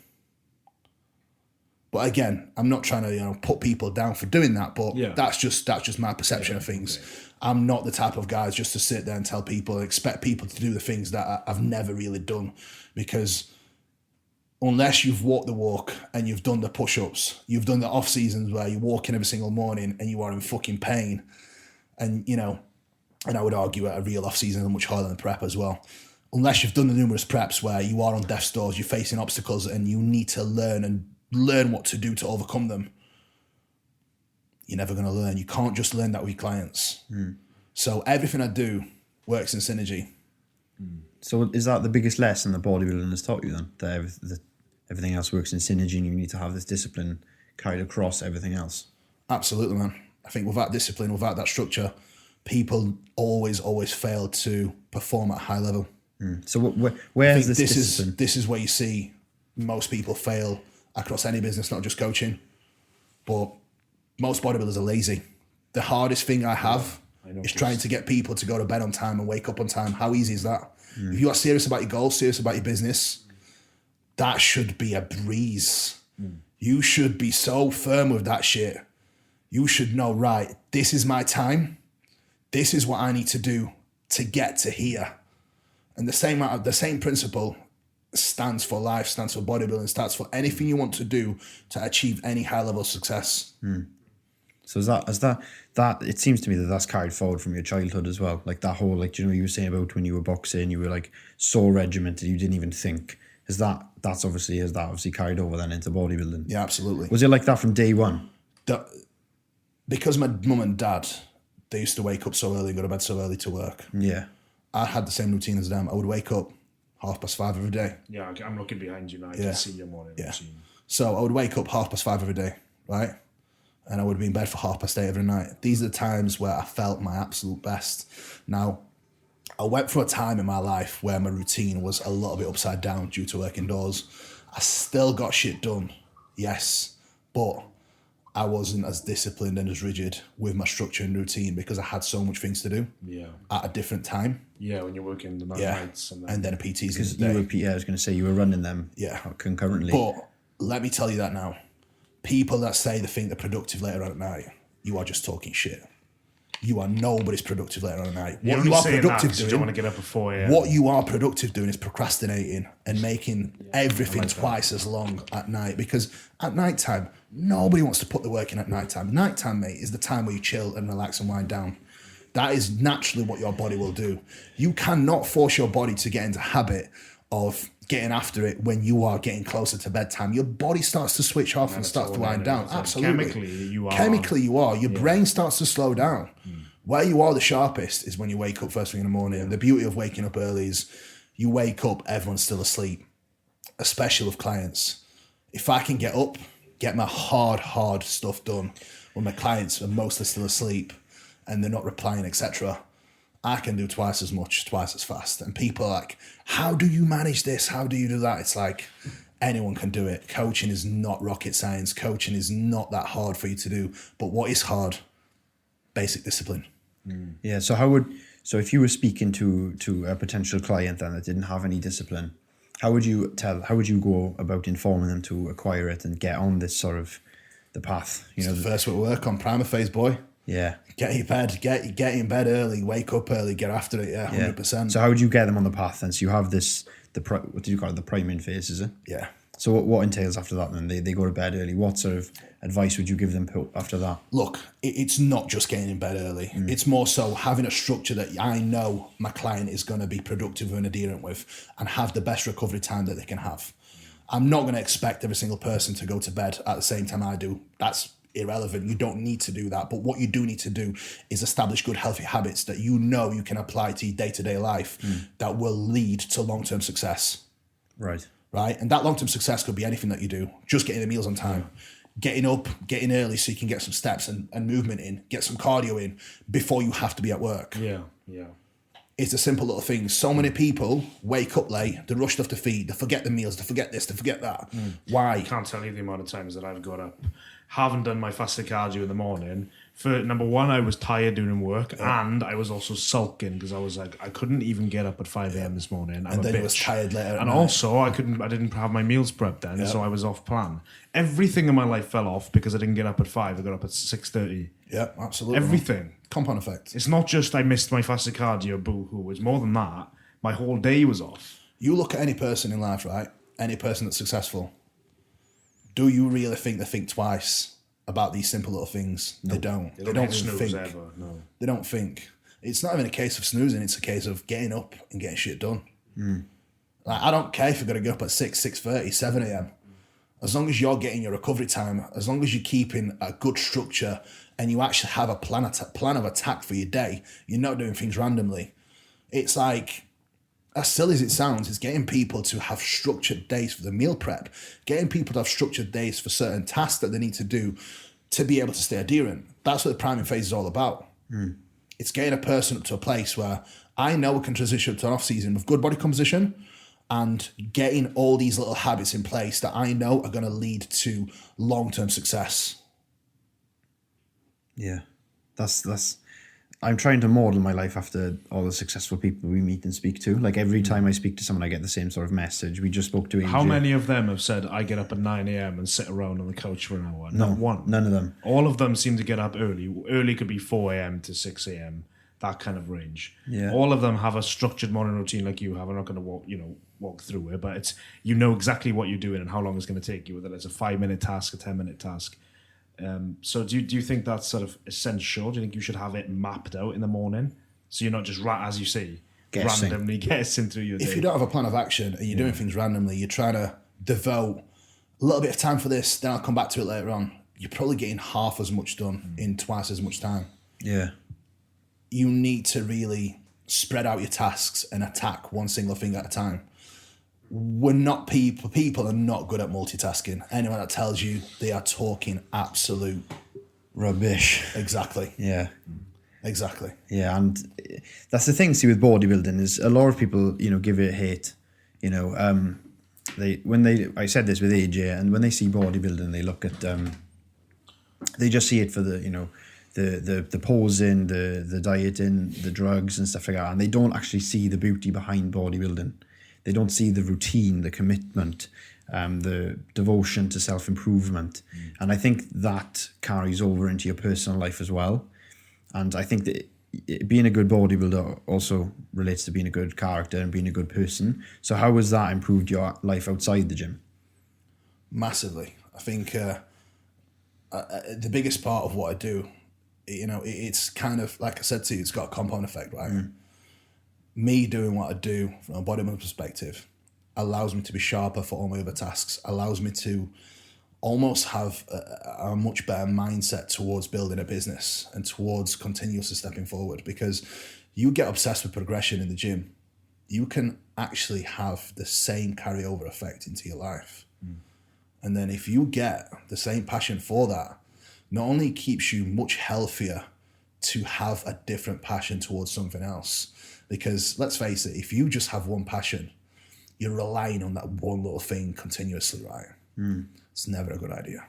But again, I'm not trying to put people down for doing that, but that's just my perception of things. Okay. I'm not the type of guy just to sit there and tell people and expect people to do the things that I've never really done, because unless you've walked the walk and you've done the push-ups, you've done the off seasons where you're walking every single morning and you are in fucking pain, and and I would argue a real off season is much harder than prep as well. Unless you've done the numerous preps where you are on death's doors, you're facing obstacles and you need to learn what to do to overcome them, you're never going to learn. You can't just learn that with your clients. So everything I do works in synergy. So is that the biggest lesson that bodybuilding has taught you then? That everything else works in synergy and you need to have this discipline carried across everything else? Absolutely, man. I think without discipline, without that structure, people always fail to perform at a high level. So where is this discipline? This is where you see most people fail across any business, not just coaching. But most bodybuilders are lazy. The hardest thing I have is trying to get people to go to bed on time and wake up on time. How easy is that? If you are serious about your goals, serious about your business, that should be a breeze. You should be so firm with that shit. You should know, right, this is my time. This is what I need to do to get to here. And the same principle stands for life, stands for bodybuilding, stands for anything you want to do to achieve any high level of success. So is that it seems to me that that's carried forward from your childhood as well. Like that whole, you were saying about when you were boxing, you were so regimented, you didn't even think. Has that obviously carried over then into bodybuilding? Yeah, absolutely. Was it like that from day one? Because my mum and dad, they used to wake up so early and go to bed so early to work. Yeah. I had the same routine as them. I would wake up 5:30 every day. Yeah, I'm looking behind you now. I can see your morning routine. So I would wake up 5:30 every day, right? And I would be in bed for 8:30 every night. These are the times where I felt my absolute best. Now, I went through a time in my life where my routine was a little bit upside down due to working indoors. I still got shit done, yes, but I wasn't as disciplined and as rigid with my structure and routine because I had so much things to do at a different time. Yeah, when you're working the nights. And then a PT's Because in the day. I was going to say you were running them concurrently. But let me tell you that now. People that say they think they're productive later on at night, you are just talking shit. You are nobody's productive later on at night. What you are productive doing, you don't want to get up at 4 a.m. What you are productive doing is procrastinating and making everything twice as long at night. Because at nighttime, nobody wants to put the work in at nighttime. Nighttime, mate, is the time where you chill and relax and wind down. That is naturally what your body will do. You cannot force your body to get into habit of getting after it when you are getting closer to bedtime. Your body starts to switch off and starts to wind down. Absolutely. Chemically, you are. Your brain starts to slow down. Where you are the sharpest is when you wake up first thing in the morning. And the beauty of waking up early is you wake up, everyone's still asleep, especially with clients. If I can get up, get my hard stuff done when my clients are mostly still asleep, and they're not replying, etc., I can do twice as much, twice as fast. And people are like, how do you manage this? How do you do that? It's like, anyone can do it. Coaching is not rocket science. Coaching is not that hard for you to do. But what is hard? Basic discipline. Yeah. So if you were speaking to a potential client then that didn't have any discipline, how would you go about informing them to acquire it and get on this sort of the path? It's the first work on primer phase, boy. Yeah. Get in bed early, wake up early, get after it. Yeah, 100%. So how would you get them on the path then? So you have what do you call it? The priming phase, is it? Yeah. So what entails after that then? They go to bed early. What sort of advice would you give them after that? Look, it's not just getting in bed early. It's more so having a structure that I know my client is going to be productive and adherent with and have the best recovery time that they can have. I'm not going to expect every single person to go to bed at the same time I do. That's irrelevant. You don't need to do that. But what you do need to do is establish good, healthy habits that you know you can apply to your day-to-day life that will lead to long-term success. Right. And that long-term success could be anything that you do. Just getting the meals on time, getting up, getting early so you can get some steps and movement in, get some cardio in before you have to be at work. Yeah. It's a simple little thing. So many people wake up late, they rush stuff to feed, they forget the meals, they forget this, they forget that. Why? I can't tell you the amount of times that I've got up, haven't done my fasted cardio in the morning. For number one, I was tired doing work, and I was also sulking because I was like, I couldn't even get up at 5 a.m. this morning. I'm and a then bitch. you was tired later. And also, I didn't have my meals prepped then, so I was off plan. Everything in my life fell off because I didn't get up at 5. I got up at 6:30. Yeah, absolutely. Everything. Compound effect. It's not just I missed my fasted cardio, boo-hoo. It's more than that. My whole day was off. You look at any person in life, right? Any person that's successful. Do you really think they think twice about these simple little things? No. They don't. They don't think. Ever. No. They don't think. It's not even a case of snoozing. It's a case of getting up and getting shit done. Like, I don't care if you're going to get up at 6, 6:30, 7 a.m. As long as you're getting your recovery time, as long as you're keeping a good structure and you actually have a plan of attack for your day, you're not doing things randomly. It's like, as silly as it sounds, it's getting people to have structured days for the meal prep, getting people to have structured days for certain tasks that they need to do to be able to stay adherent. That's what the priming phase is all about. It's getting a person up to a place where I know we can transition to an off-season with good body composition and getting all these little habits in place that I know are going to lead to long-term success. Yeah, that's. I'm trying to model my life after all the successful people we meet and speak to. Like every time I speak to someone, I get the same sort of message. We just spoke to AJ. How many of them have said, I get up at 9 a.m. and sit around on the couch for an hour? No, Not one. None of them. All of them seem to get up early. Early could be 4 a.m. to 6 a.m. That kind of range. Yeah. All of them have a structured morning routine like you have. I'm not going to walk through it, but it's, you know exactly what you're doing and how long it's going to take you, whether it's a 5-minute task, a 10-minute task. So do you think that's sort of essential? Do you think you should have it mapped out in the morning so you're not just, as you say, randomly guessing through your day? If you don't have a plan of action and you're doing things randomly, you're trying to devote a little bit of time for this, then I'll come back to it later on. You're probably getting half as much done in twice as much time. Yeah. You need to really spread out your tasks and attack one single thing at a time. We're not people. People are not good at multitasking. Anyone that tells you, they are talking absolute rubbish. Exactly. Yeah. Exactly. Yeah, and that's the thing. See, with bodybuilding is a lot of people, give it hate. I said this with AJ, and when they see bodybuilding, they look at they just see it for the posing, the dieting, the drugs and stuff like that, and they don't actually see the beauty behind bodybuilding. They don't see the routine, the commitment, the devotion to self-improvement. And I think that carries over into your personal life as well. And I think that being a good bodybuilder also relates to being a good character and being a good person. So how has that improved your life outside the gym? Massively. I think the biggest part of what I do, it's kind of, like I said to you, it's got a compound effect, right? Me doing what I do from a bodybuilding perspective allows me to be sharper for all my other tasks, allows me to almost have a much better mindset towards building a business and towards continuously stepping forward, because you get obsessed with progression in the gym, you can actually have the same carryover effect into your life. And then if you get the same passion for that, not only keeps you much healthier to have a different passion towards something else. Because let's face it, if you just have one passion, you're relying on that one little thing continuously, right? It's never a good idea.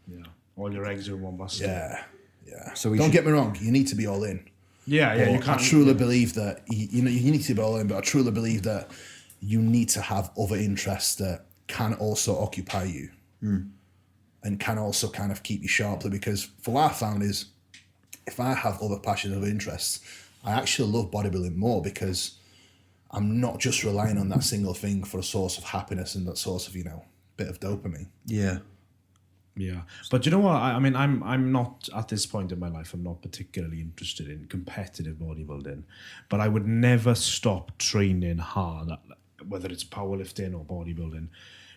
Yeah. All your eggs are in one basket. Yeah. So don't get me wrong, you need to be all in. Yeah. But You can't. I truly believe that you need to be all in, but I truly believe that you need to have other interests that can also occupy you and can also kind of keep you sharply. Because for what I found is, if I have other passions, other interests, I actually love bodybuilding more because I'm not just relying on that single thing for a source of happiness and that source of, bit of dopamine. Yeah. Yeah, but you know what? I mean, I'm not at this point in my life. I'm not particularly interested in competitive bodybuilding, but I would never stop training hard, whether it's powerlifting or bodybuilding,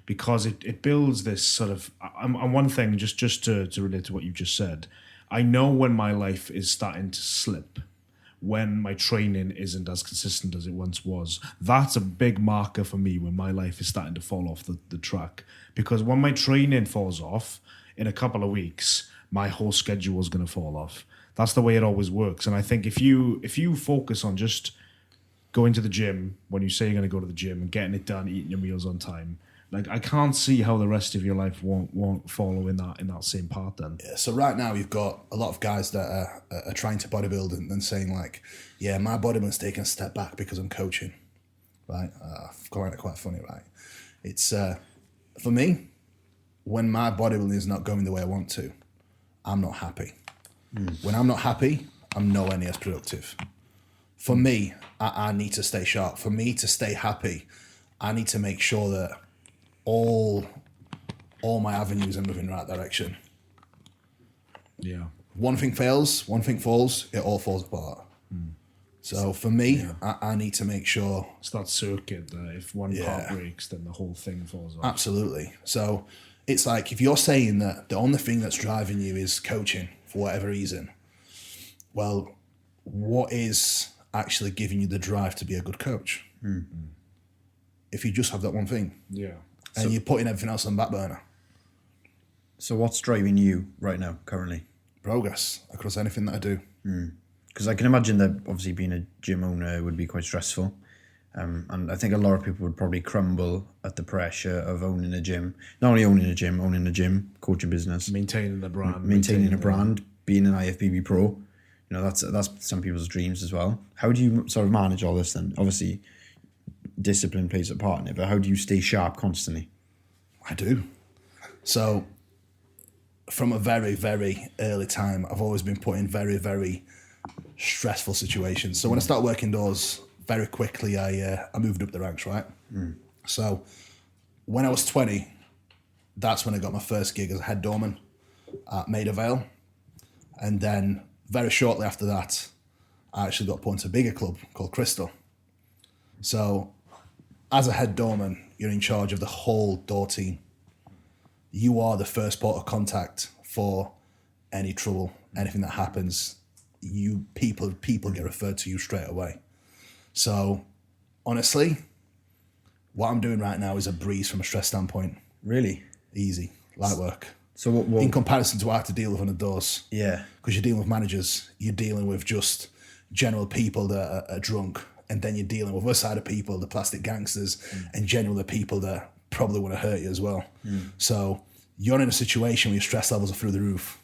because it builds this sort of. And one thing, just to relate to what you just said, I know when my life is starting to slip, when my training isn't as consistent as it once was. That's a big marker for me when my life is starting to fall off the track. Because when my training falls off, in a couple of weeks, my whole schedule is going to fall off. That's the way it always works. And I think if you focus on just going to the gym, when you say you're going to go to the gym and getting it done, eating your meals on time, like I can't see how the rest of your life won't follow in that same path then. Yeah, so right now you've got a lot of guys that are trying to bodybuild and saying like, yeah, my bodybuilding's taking a step back because I'm coaching, right? I find it quite funny, right? It's for me, when my bodybuilding is not going the way I want to, I'm not happy. When I'm not happy, I'm nowhere near as productive. For me, I need to stay sharp. For me to stay happy, I need to make sure that all my avenues are moving in the right direction. Yeah. One thing fails, one thing falls, it all falls apart. So for me, I need to make sure... It's that circuit that if one part breaks, then the whole thing falls off. Absolutely. So it's like, if you're saying that the only thing that's driving you is coaching for whatever reason, well, what is actually giving you the drive to be a good coach? If you just have that one thing. Yeah. And you're putting everything else on the back burner. So what's driving you right now, currently? Progress across anything that I do. Because I can imagine that obviously being a gym owner would be quite stressful. And I think a lot of people would probably crumble at the pressure of owning a gym. Not only owning a gym, coaching business. Maintaining the brand. Maintaining a brand, being an IFBB pro. That's some people's dreams as well. How do you sort of manage all this then? Obviously, discipline plays a part in it, but how do you stay sharp constantly? I do. So from a very, very early time, I've always been put in very, very stressful situations. So when I started working indoors, very quickly I moved up the ranks, right? So when I was 20, that's when I got my first gig as a head doorman at Maida Vale. And then very shortly after that, I actually got put into a bigger club called Crystal. So as a head doorman, you're in charge of the whole door team. You are the first port of contact for any trouble, anything that happens. People get referred to you straight away. So honestly, what I'm doing right now is a breeze from a stress standpoint. Really? Easy, light work. So what in comparison to what I have to deal with on the doors. Yeah. Because you're dealing with managers, you're dealing with just general people that are drunk, and then you're dealing with other side of people, the plastic gangsters, and generally the people that probably want to hurt you as well. So you're in a situation where your stress levels are through the roof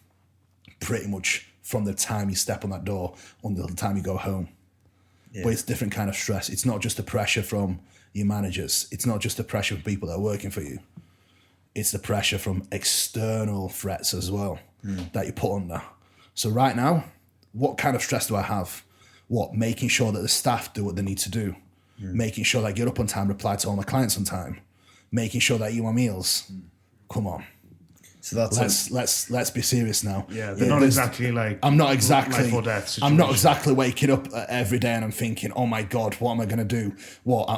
pretty much from the time you step on that door until the time you go home. But it's a different kind of stress. It's not just the pressure from your managers. It's not just the pressure from people that are working for you. It's the pressure from external threats as well that you put under. So right now, what kind of stress do I have? Making sure that the staff do what they need to do. Making sure that I get up on time, reply to all my clients on time. Making sure that I eat my meals. Come on. So that's let's be serious now. Yeah, they're not exactly like I'm not exactly life or death situation. I'm not exactly waking up every day and I'm thinking, oh my God, what am I going to do?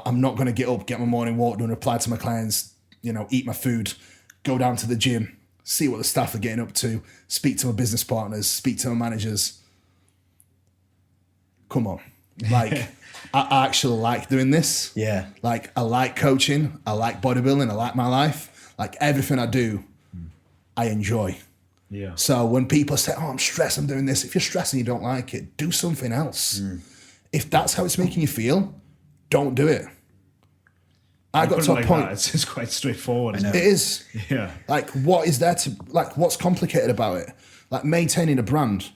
I'm not going to get up, get my morning walk, do and reply to my clients, eat my food, go down to the gym, see what the staff are getting up to, speak to my business partners, speak to my managers. Come on. Like, I actually like doing this. Yeah. Like, I like coaching. I like bodybuilding. I like my life. Like, everything I do, I enjoy. Yeah. So when people say, "Oh, I'm stressed, I'm doing this," if you're stressed and you don't like it, do something else. If that's how it's making you feel, don't do it. I got to a point. It's quite straightforward. Isn't It is. Yeah. Like, what is there to like? What's complicated about it? Like maintaining a brand.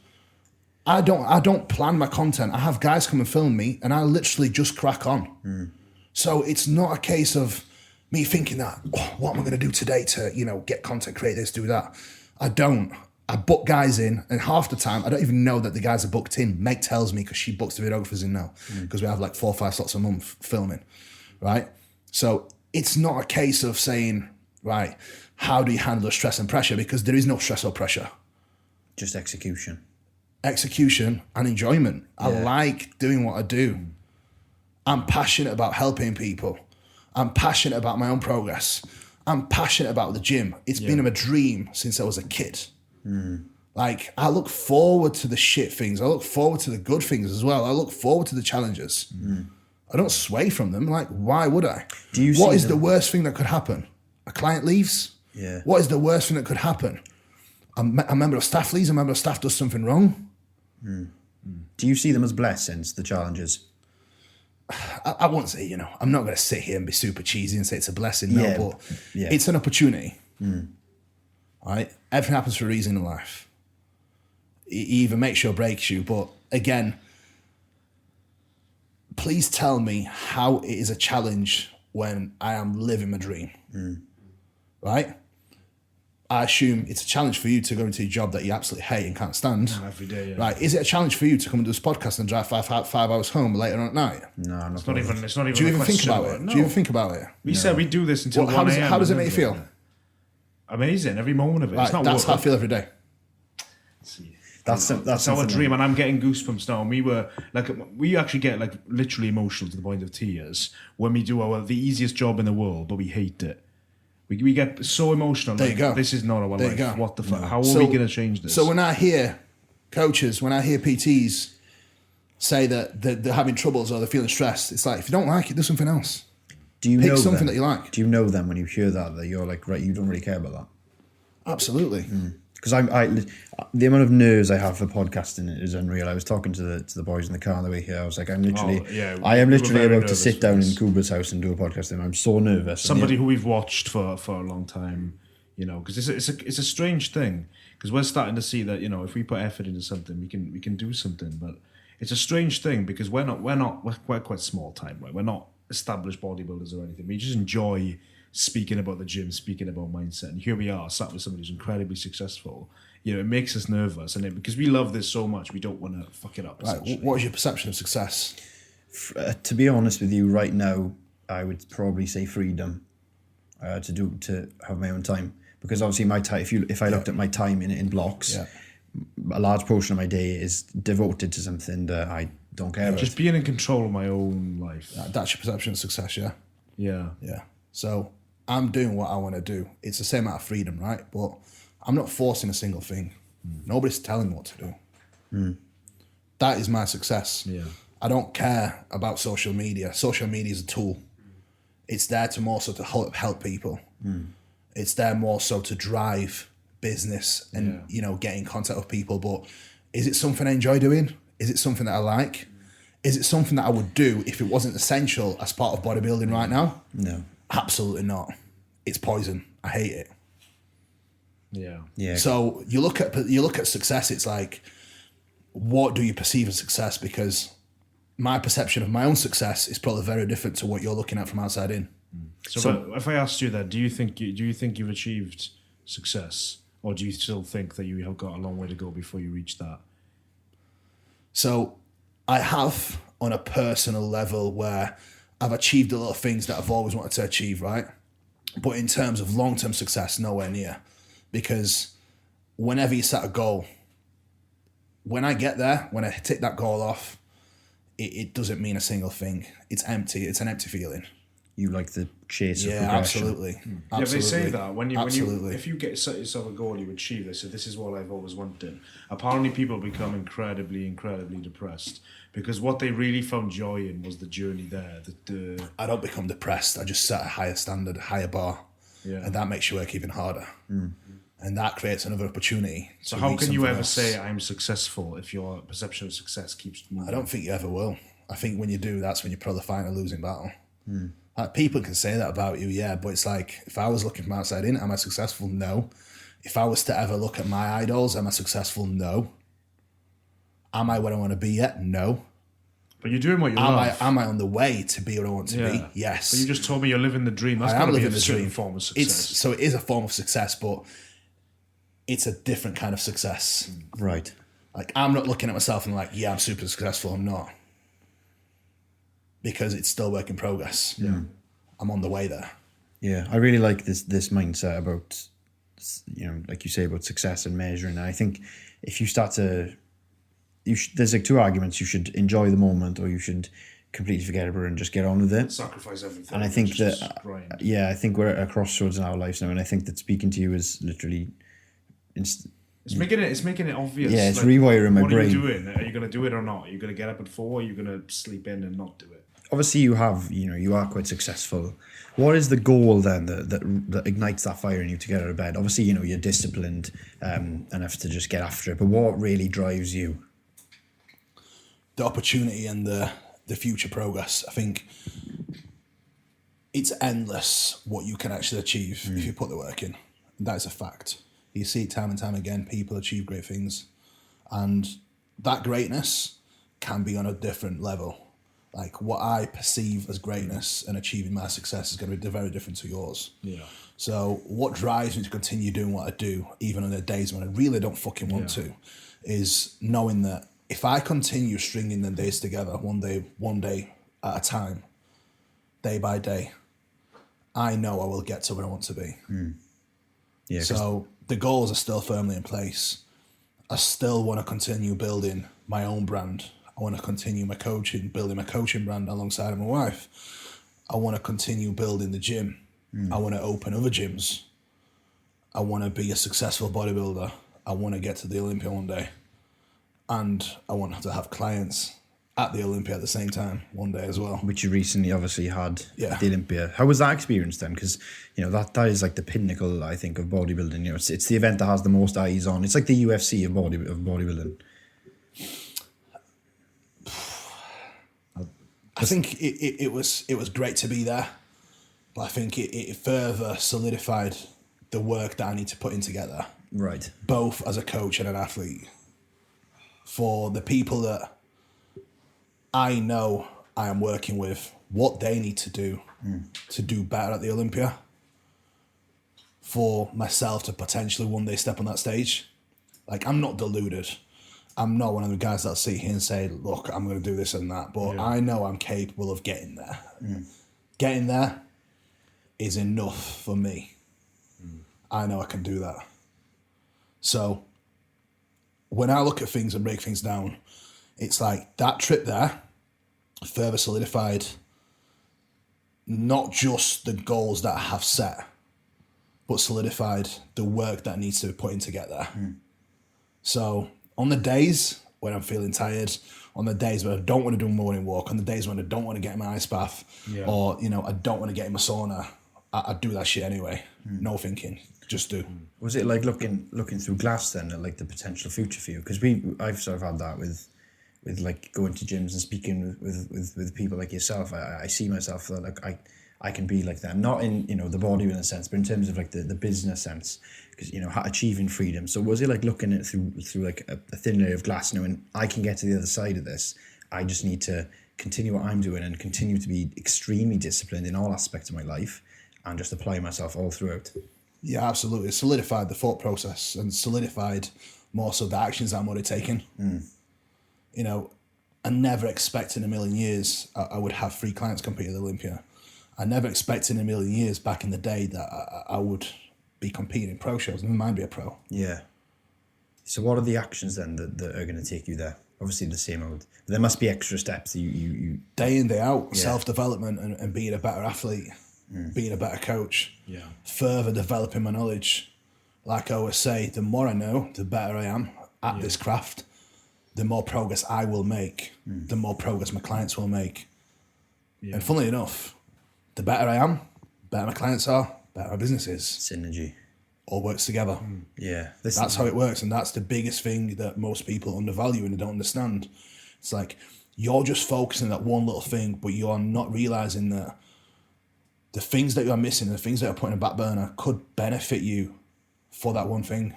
I don't plan my content. I have guys come and film me, and I literally just crack on. So it's not a case of me thinking that, oh, what am I going to do today to, get content, create this, do that. I don't. I book guys in, and half the time, I don't even know that the guys are booked in. Meg tells me because she books the videographers in now, because we have like 4 or 5 slots a month filming, right? So it's not a case of saying, right, how do you handle stress and pressure? Because there is no stress or pressure. Just execution And enjoyment. I like doing what I do. I'm passionate about helping people. I'm passionate about my own progress. I'm passionate about the gym. It's been a dream since I was a kid. Like, I look forward to the shit things. I look forward to the good things as well. I look forward to the challenges. I don't sway from them. Like, why would I? What is the worst thing that could happen? A client leaves? Yeah. What is the worst thing that could happen? A member of staff leaves, a member of staff does something wrong. Do you see them as blessings, the challenges? I won't say, I'm not going to sit here and be super cheesy and say it's a blessing, but Yeah. it's an opportunity. Right? Everything happens for a reason in life. It either makes you or breaks you. But again, please tell me how it is a challenge when I am living my dream. Right? I assume it's a challenge for you to go into a job that you absolutely hate and can't stand. Every day, yeah. Right? Is it a challenge for you to come and do this podcast and drive 5 hours home later on at night? No, It's not even. Do you even think about it? No. Do you even think about it? We said we do this until Well, 1 a.m. how does it make you feel? Amazing. Every moment of it. Right, It's not that's how I work. feel every day. That's Our something dream, and I'm getting goosebumps now. And we actually get like literally emotional to the point of tears when we do the easiest job in the world, but we hate it. We get so emotional. There you go. This is not our There you life. go. What the fuck? How are we going to change this? So when I hear coaches, when I hear PTs say that they're having troubles or they're feeling stressed, it's like, if you don't like it, do something else. Do you Pick know something them? that you like. Do you know them when you hear that you're like, right, you don't really care about that? Absolutely. Because the amount of nerves I have for podcasting is unreal. I was talking to the boys in the car on the way here. I was like, I am literally very about to sit down in nervous. Kuba's house and do a podcast, and I'm so nervous. Somebody who we've watched for a long time, because it's a strange thing. Because we're starting to see that if we put effort into something, we can do something. But it's a strange thing because we're quite small time. Right? We're not established bodybuilders or anything. We just enjoy speaking about the gym, speaking about mindset, and here we are sat with somebody who's incredibly successful. It makes us nervous, and because we love this so much, we don't want to fuck it up. Right. What is your perception of success? To be honest with you, right now, I would probably say freedom to have my own time. Because obviously, my time. If I looked at my time in blocks, a large portion of my day is devoted to something that I don't care about. Just being in control of my own life. That's your perception of success, yeah? Yeah. Yeah. So I'm doing what I want to do. It's the same amount of freedom, right? But I'm not forcing a single thing. Nobody's telling me what to do. That is my success. Yeah. I don't care about social media. Social media is a tool. It's there to more so to help people. It's there more so to drive business and get in contact with people. But is it something I enjoy doing? Is it something that I like? Is it something that I would do if it wasn't essential as part of bodybuilding right now? No. Absolutely not. It's poison. I hate it. Yeah. Yeah. So you look at success. It's like, what do you perceive as success? Because my perception of my own success is probably very different to what you're looking at from outside in. So if I asked you that, do you think you've achieved success, or do you still think that you have got a long way to go before you reach that? So I have, on a personal level, where I've achieved a lot of things that I've always wanted to achieve, right? But in terms of long-term success, nowhere near. Because whenever you set a goal, when I get there, when I tick that goal off, it doesn't mean a single thing. It's empty. It's an empty feeling. You like the chase of progression. Absolutely. Yeah, they say that when you Absolutely. if you set yourself a goal, you achieve this. So this is what I've always wanted. Apparently, people become incredibly depressed because what they really found joy in was the journey there. I don't become depressed. I just set a higher standard, a higher bar, and that makes you work even harder. And that creates another opportunity. So how can you ever say I'm successful if your perception of success keeps moving? I don't think you ever will. I think when you do, that's when you probably find a losing battle. Like, people can say that about you, yeah, but it's like, if I was looking from outside in, am I successful? No. If I was to ever look at my idols, am I successful? No. Am I where I want to be yet? No. But you're doing what you love. Am I on the way to be where I want to be? Yes. But you just told me you're living the dream. That's got to be a certain form of success. So it is a form of success, but it's a different kind of success. Right. Like, I'm not looking at myself and like, yeah, I'm super successful. I'm not. Because it's still work in progress. Yeah. I'm on the way there. Yeah, I really like this mindset about, like you say, about success and measuring. And I think if you start to, there's like two arguments. You should enjoy the moment, or you should completely forget about it and just get on with it. Sacrifice everything. And I think that, I think we're at a crossroads in our lives now, and I think that speaking to you is literally... It's making it obvious. Yeah, it's like, rewiring my brain. What are you doing? Are you going to do it or not? Are you going to get up at 4? Or are you going to sleep in and not do it? Obviously, you are quite successful. What is the goal then that ignites that fire in you to get out of bed? Obviously, you're disciplined enough to just get after it. But what really drives you? The opportunity and the future progress. I think it's endless what you can actually achieve if you put the work in. That is a fact. You see it time and time again. People achieve great things, and that greatness can be on a different level. Like, what I perceive as greatness and achieving my success is going to be very different to yours. Yeah. So what drives me to continue doing what I do, even on the days when I really don't fucking want to, is knowing that if I continue stringing the days together, one day at a time, day by day, I know I will get to where I want to be. Yeah. So the goals are still firmly in place. I still want to continue building my own brand. I want to continue my coaching, building my coaching brand alongside of my wife. I want to continue building the gym. I want to open other gyms. I want to be a successful bodybuilder. I want to get to the Olympia one day. And I want to have clients at the Olympia at the same time one day as well. Which you recently obviously had at the Olympia. How was that experience then? Because, that is like the pinnacle, I think, of bodybuilding. It's the event that has the most eyes on. It's like the UFC of bodybuilding. I think it was great to be there, but I think it further solidified the work that I need to put in together. Right. Both as a coach and an athlete. For the people that I know I am working with, what they need to do better at the Olympia. For myself to potentially one day step on that stage. Like, I'm not deluded. I'm not one of the guys that sit here and say, look, I'm going to do this and that. But I know I'm capable of getting there. Getting there is enough for me. I know I can do that. So when I look at things and break things down, it's like that trip there further solidified not just the goals that I have set, but solidified the work that needs to be put in to get there. So on the days when I'm feeling tired, on the days when I don't want to do a morning walk, on the days when I don't want to get in my ice bath, or, I don't want to get in my sauna, I do that shit anyway. No thinking, just do. Was it like looking through glass then at like the potential future for you? Because I've sort of had that with like going to gyms and speaking with people like yourself. I see myself that like I can be like that, not in the bodybuilding sense, but in terms of like the business sense, because achieving freedom. So was it like looking at through like a thin layer of glass, knowing I can get to the other side of this? I just need to continue what I'm doing and continue to be extremely disciplined in all aspects of my life, and just apply myself all throughout. Yeah, absolutely. It solidified the thought process and solidified more so the actions I'm already taking. I never expected in a million years I would have 3 clients compete at the Olympia. I never expected in a million years back in the day that I would be competing in pro shows, never mind be a pro. Yeah. So what are the actions then that are going to take you there? Obviously the same old. There must be extra steps that you day in, day out, self-development and being a better athlete, being a better coach, further developing my knowledge. Like I always say, the more I know, the better I am at this craft, the more progress I will make, the more progress my clients will make. And funnily enough, the better I am, better my clients are, better my business is. Synergy. all works together. Yeah. That's how it works, and that's the biggest thing that most people undervalue and they don't understand. It's like you're just focusing on that one little thing, but you're not realising that the things that you're missing, the things that you're putting in the back burner could benefit you for that one thing.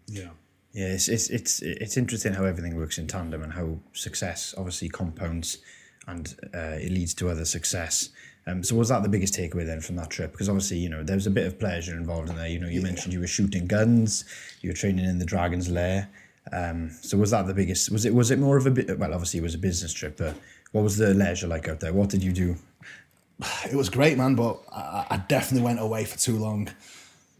Yeah. Yeah, it's interesting how everything works in tandem and how success obviously compounds and it leads to other success. So was that the biggest takeaway then from that trip? Because obviously, you know, there was a bit of pleasure involved in there. You know, you mentioned you were shooting guns, you were training in the Dragon's Lair. So was that the biggest? Was it more of a bit? Well, obviously it was a business trip, but what was the leisure like out there? What did you do? It was great, man, but I definitely went away for too long.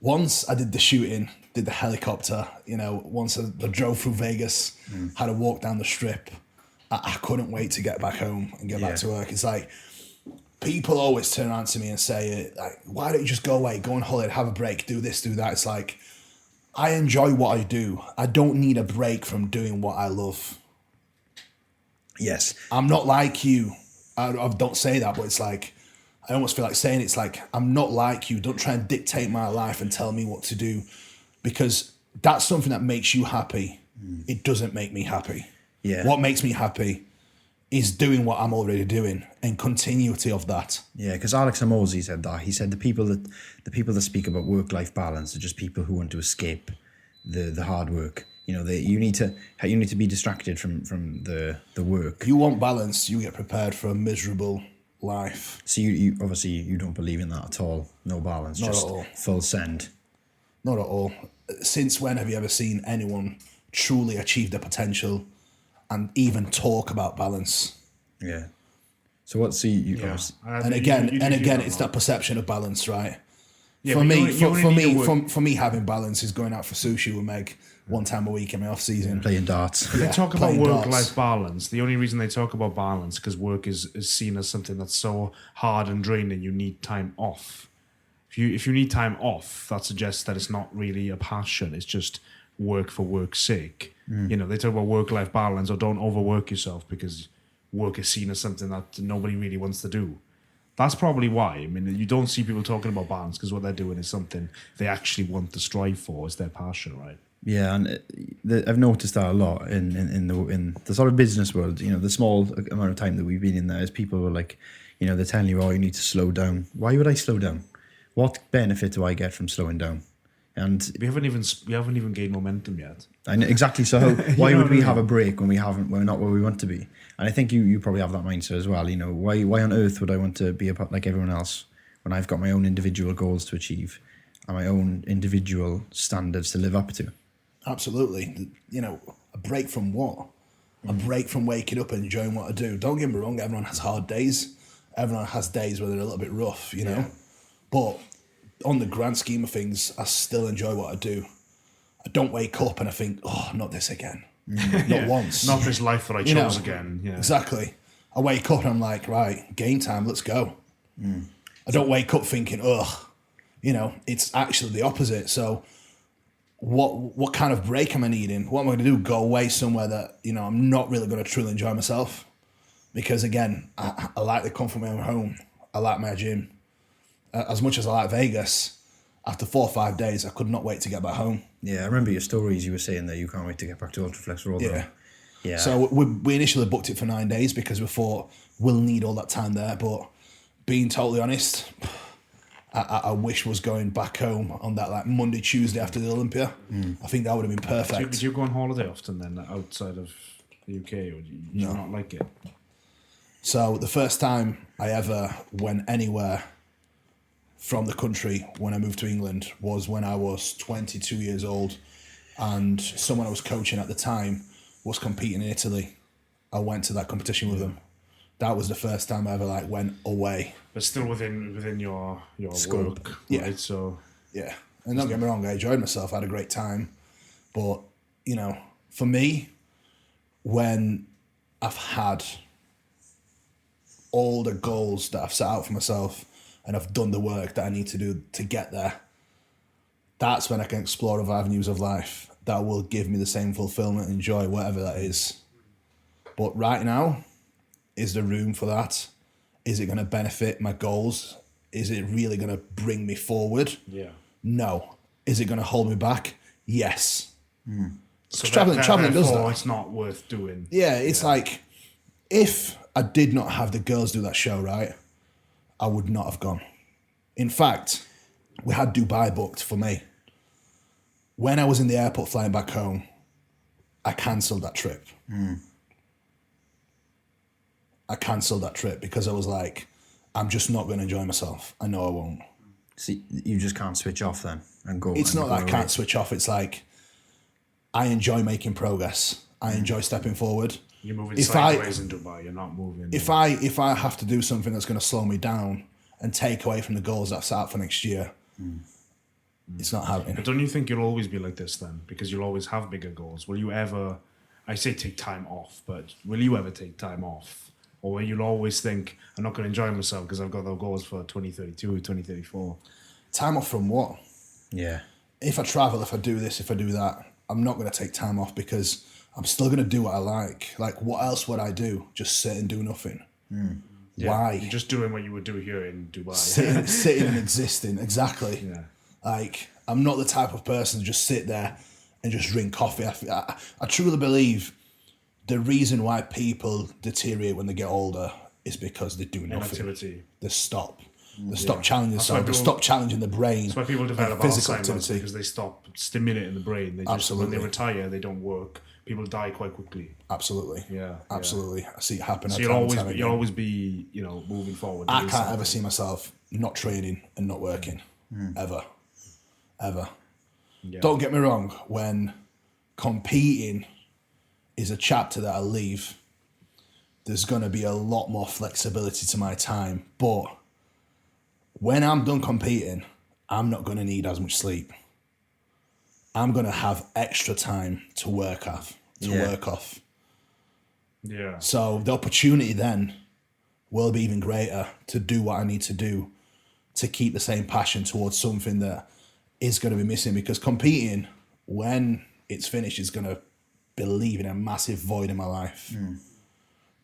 Once I did the shooting, did the helicopter, you know, once I drove through Vegas, had a walk down the strip, I couldn't wait to get back home and get back to work. It's like, people always turn around to me and say, like, why don't you just go away, go on holiday, have a break, do this, do that. It's like, I enjoy what I do. I don't need a break from doing what I love. Yes. I'm not like you. I don't say that, but it's like, I almost feel like saying it's like, I'm not like you. Don't try and dictate my life and tell me what to do, because that's something that makes you happy. It doesn't make me happy. Yeah. What makes me happy is doing what I'm already doing and continuity of that. Yeah, because Alex Hormozi said that. He said the people that speak about work-life balance are just people who want to escape the hard work. You know, you need to be distracted from the work. You want balance, you get prepared for a miserable life. So you obviously you don't believe in that at all. No balance, Not just at all. full send. Not at all. Since when have you ever seen anyone truly achieve their potential and even talk about balance? Yeah. So what? So you Yeah. obviously, And again, it's that perception of balance, right? Yeah, for but me, you only need to work- for me, having balance is going out for sushi with Meg one time a week in my off season. playing darts. They talk about playing work-life darts. balance. The only reason they talk about balance because work is seen as something that's so hard and draining. You need time off. If you need time off, that suggests that it's not really a passion. It's just work for work's sake. You know, they talk about work-life balance or don't overwork yourself because work is seen as something that nobody really wants to do. That's probably why. I mean, you don't see people talking about balance because what they're doing is something they actually want to strive for. It's their passion, right? Yeah, and I've noticed that a lot in the sort of business world. You know, the small amount of time that we've been in there is people were like, you know, they're telling you, oh, you need to slow down. Why would I slow down? What benefit do I get from slowing down? And We haven't even gained momentum yet. I know, exactly. So why know would what I we mean? have a break when we're not where we want to be? And I think you probably have that mindset as well. You know, why on earth would I want to be like everyone else when I've got my own individual goals to achieve and my own individual standards to live up to? Absolutely. You know, a break from what? A break from waking up and enjoying what I do. Don't get me wrong, everyone has hard days. Everyone has days where they're a little bit rough, you know. But on the grand scheme of things, I still enjoy what I do. I don't wake up and I think, oh, not this again. Not once. Not this life that I You know, chose again. Yeah. Exactly. I wake up and I'm like, right, game time, let's go. I don't wake up thinking, ugh. You know, it's actually the opposite. So what kind of break am I needing? What am I going to do? Go away somewhere that, you know, I'm not really going to truly enjoy myself. Because again, I like the comfort of my own home. I like my gym. As much as I like Vegas, after 4 or 5 days, I could not wait to get back home. Yeah, I remember your stories. You were saying that you can't wait to get back to Ultraflex Rotherham. Yeah. So we initially booked it for 9 days because we thought we'll need all that time there. But being totally honest, I wish was going back home on that like Monday, Tuesday after the Olympia. I think that would have been perfect. Do you go on holiday often then outside of the UK or do you not like it? So the first time I ever went anywhere from the country when I moved to England was when I was 22 years old, and someone I was coaching at the time was competing in Italy. I went to that competition with them. That was the first time I ever went away. But still within your Scope. work, Yeah. right? So Yeah, and don't get me wrong, I enjoyed myself. I had a great time, but you know, for me, when I've had all the goals that I've set out for myself and I've done the work that I need to do to get there, that's when I can explore other avenues of life that will give me the same fulfillment and joy, whatever that is. But right now, is there room for that? Is it going to benefit my goals? Is it really going to bring me forward? yeah. No. Is it going to hold me back? Yes. So traveling does that. It's not worth doing. Yeah, it's like, if I did not have the girls do that show, right, I would not have gone. In fact, we had Dubai booked for me. When I was in the airport flying back home, I cancelled that trip. I cancelled that trip because I was like, I'm just not going to enjoy myself. I know I won't. See, you just can't switch off then and go. It's not that I can't switch off. It's like, I enjoy making progress. I enjoy stepping forward. You're moving sideways in Dubai. You're not moving. If I have to do something that's going to slow me down and take away from the goals that I've set out for next year, it's not happening. But don't you think you'll always be like this then? Because you'll always have bigger goals. Will you ever, I say take time off, but will you ever take time off? Or will you always think, I'm not going to enjoy myself because I've got those goals for 2032, 2034? Time off from what? Yeah. If I travel, if I do this, if I do that, I'm not going to take time off because I'm still going to do what I like. Like, what else would I do? Just sit and do nothing. Yeah, Why? you're just doing what you would do here in Dubai. Sitting and existing, exactly. Yeah. Like, I'm not the type of person to just sit there and just drink coffee. I truly believe the reason why people deteriorate when they get older is because they do nothing. Inactivity. They stop. They stop challenging themselves. They stop challenging the brain. That's why people develop physical Alzheimer's, activity. because they stop stimulating the brain. They just, Absolutely. when they retire, they don't work. People die quite quickly. Absolutely. Yeah. Absolutely. I see it happen. So you'll always be, moving forward. I can't ever see myself not training and not working. Ever. Yeah. Don't get me wrong, when competing is a chapter that I leave, there's going to be a lot more flexibility to my time. But when I'm done competing, I'm not going to need as much sleep. I'm going to have extra time to work off. Yeah. So the opportunity then will be even greater to do what I need to do to keep the same passion towards something that is going to be missing, because competing, when it's finished, is going to be leaving a massive void in my life.